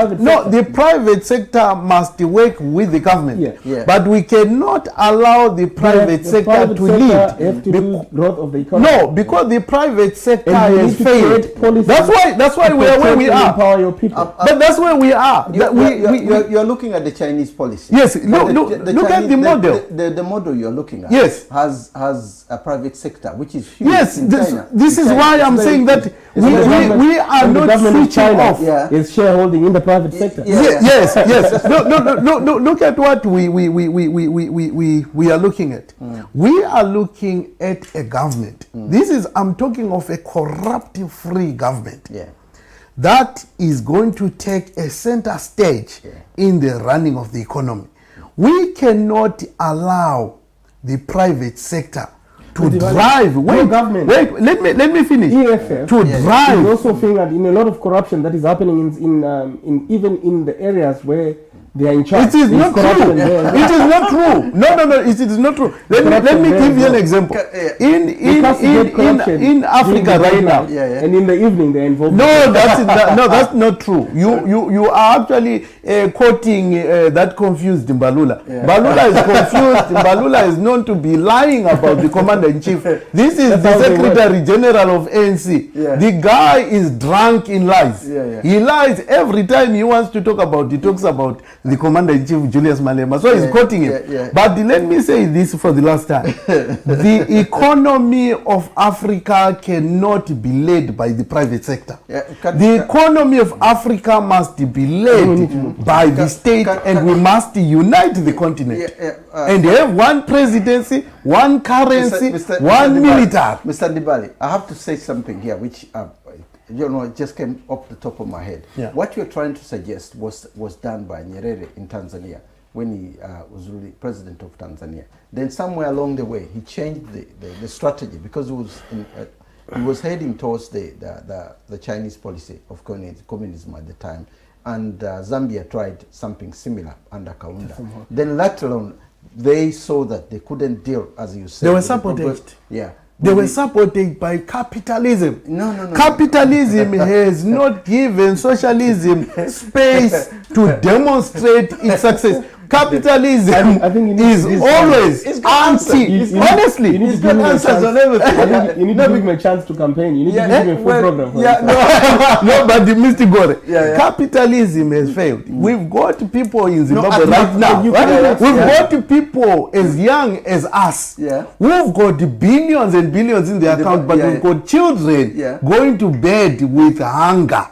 the private sector must work with the government, but we cannot allow the private sector to lead. Growth of the economy. No, because the private sector has failed. That's why we are where we are. Empower your people. But that's where we are. You're looking at the Chinese policy. Yes, look at the model. The model you're looking at has a private sector, which is huge. Yes, in China. This is why I'm saying that we are not switching off. Is shareholding in the private sector. Yes. Look at what we are looking at. We are looking at a government. I'm talking of a corruption-free government. That is going to take a center stage in the running of the economy. We cannot allow the private sector to drive. Wait, government. Wait, let me finish. EFF to drive. is also fingered in a lot of corruption that is happening in even in the areas where they are in charge. It is not true. It is not true. No. It is not true. Let me give you an example. In Africa right now, and in the evening they're involved. No, that's not true. You are actually quoting that confused Mbalula. Mbalula is confused. Mbalula is known to be lying about the commander in chief. This is the Secretary General of ANC. The guy is drunk in lies. He lies every time he wants to talk about. He talks about the commander-in-chief Julius Malema, so he's quoting him. But let me say this for the last time. The economy of Africa cannot be led by the private sector. The economy of Africa must be led by the state, and we must unite the continent and have one presidency, one currency, one military. Mr. Ndibali, I have to say something here which it just came off the top of my head. What you're trying to suggest was done by Nyerere in Tanzania when he was really president of Tanzania. Then somewhere along the way, he changed the strategy because he was heading towards the Chinese policy of communism at the time. And Zambia tried something similar under Kaunda. Then later on, they saw that they couldn't deal, as you said. They were sabotaged. They were sabotaged by capitalism. No. Capitalism has not given socialism space to demonstrate its success. Capitalism is always anti. Honestly, you need to give answers on everything. You need to give him a chance to campaign. You need to give him a full program. No, but the Mr. Gore, capitalism has failed. We've got people in Zimbabwe right now. We've got people as young as us who've got billions and billions in their account, but we've got children going to bed with hunger.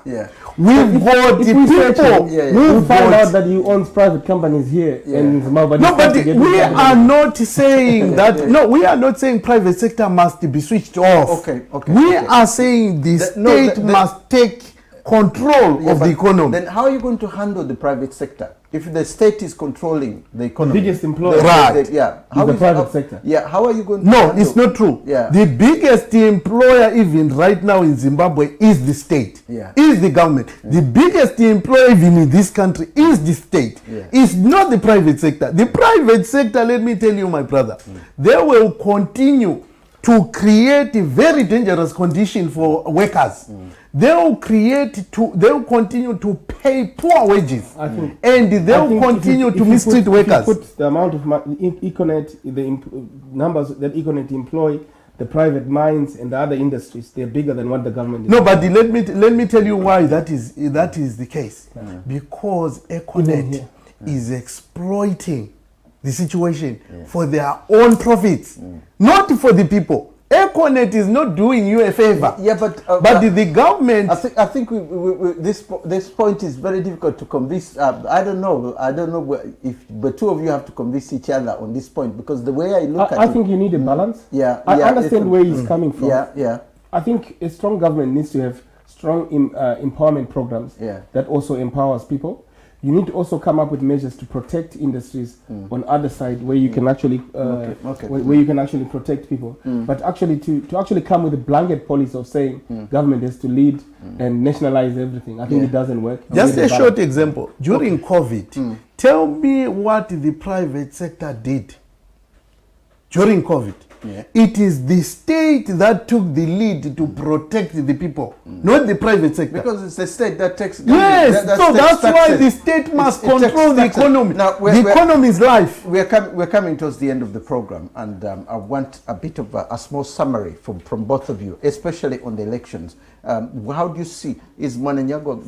We've got people who find out that he owns private companies here in Zimbabwe. No, but we are not saying that. No, we are not saying private sector must be switched off. We are saying the state must take control of the economy. Then how are you going to handle the private sector if the state is controlling the economy? The biggest employer, how is the private sector. How are you going to handle? It's not true. The biggest employer even right now in Zimbabwe is the state, is the government. The biggest employer even in this country is the state. It's not the private sector. The private sector, let me tell you, my brother, they will continue to create a very dangerous condition for workers. They will continue to pay poor wages, and they will continue to mistreat workers. If you put the amount of Econet, the numbers that Econet employ, the private mines and the other industries, they're bigger than what the government is. No, but let me tell you why that is the case. Because Econet is exploiting the situation for their own profits, not for the people. Econet is not doing you a favor. But the government. I think this point is very difficult to convince. I don't know if the two of you have to convince each other on this point, because the way I look at it, I think you need a balance. I understand where he's coming from. I think a strong government needs to have strong empowerment programs that also empowers people. You need to also come up with measures to protect industries on other side where you can actually where you can actually protect people. But actually to actually come with a blanket policy of saying government has to lead and nationalize everything, I think it doesn't work. Just a short example. During COVID, tell me what the private sector did during COVID. It is the state that took the lead to protect the people, not the private sector. Because it's the state that takes. So that's why the state must control the economy. Now, the economy is life. We're coming towards the end of the program, and I want a bit of a small summary from both of you, especially on the elections. How do you see, is Mnangagwa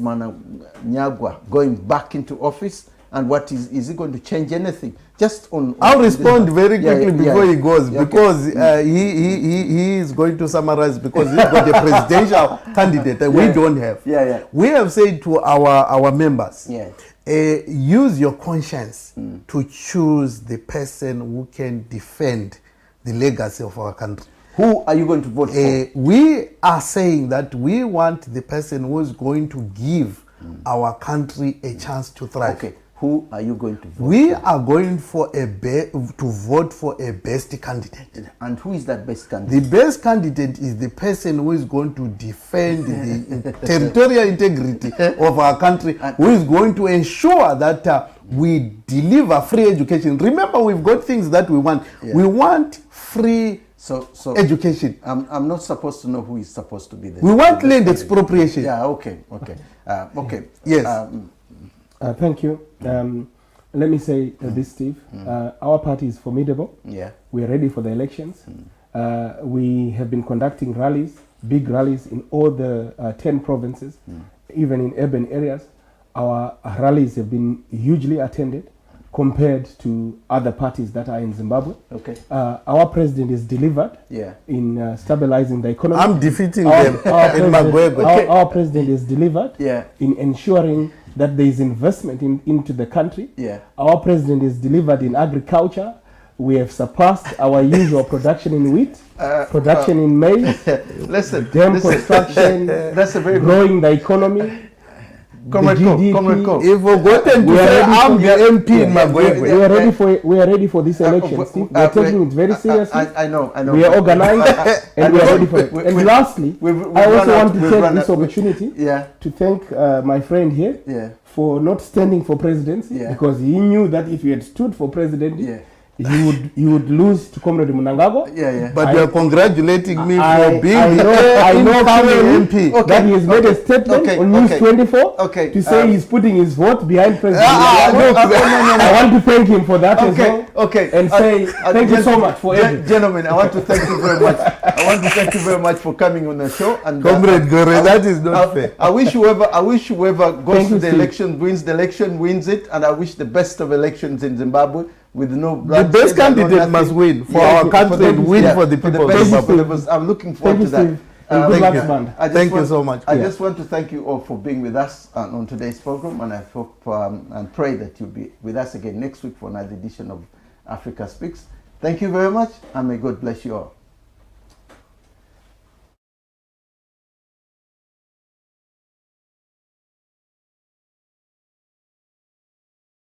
going back into office? And what is he going to change anything? Just on I'll respond very quickly before he goes, because he is going to summarize, because he's got a presidential candidate that we don't have. We have said to our members, use your conscience to choose the person who can defend the legacy of our country. Who are you going to vote for? We are saying that we want the person who is going to give our country a chance to thrive. Who are you going to vote We for? are going for to vote for a best candidate. And who is that best candidate? The best candidate is the person who is going to defend the territorial integrity of our country, who is going to ensure that we deliver free education. Remember, we've got things that we want. Yeah. We want free So education. I'm not supposed to know who is supposed to be there. We want land expropriation. Yeah, okay. Okay. Yes. Thank you. Let me say this, Steve. Our party is formidable. Yeah. We are ready for the elections. We have been conducting rallies, big rallies in all the 10 provinces, even in urban areas. Our rallies have been hugely attended compared to other parties that are in Zimbabwe. Okay. Our president is delivered in stabilizing the economy. I'm defeating them in Magwego. Our president is delivered Yeah. in ensuring that there is investment into the country. Yeah. Our president is delivered in agriculture. We have surpassed our usual production in wheat, production in maize, dam construction, that's a very growing the economy. Comrade Cole. You've forgotten to say I'm the MP in Magwego. We are ready for this election, Steve. We are taking it very seriously. I know. We are organized and we are ready for it. And lastly, I also want to take this opportunity to thank my friend here for not standing for presidency, because he knew that if he had stood for presidency, you would lose to Comrade Mnangagwa. But you are congratulating me for being I know MP. That he has made a statement on News 24 to say he's putting his vote behind President Mnangagwa. I want to thank him for that as well. And say thank you so much for everything. Gentlemen, I want to thank you very much. I want to thank you very much for coming on the show. And Comrade Gore, that is not fair. I wish whoever goes to the election, wins it, and I wish the best of elections in Zimbabwe. With no the best candidate must win for our country and win for the people of Zimbabwe. I'm looking forward to that. Thank you so much. I just want to thank you all for being with us on today's program, and I hope and pray that you'll be with us again next week for another edition of Africa Speaks. Thank you very much, and may God bless you all.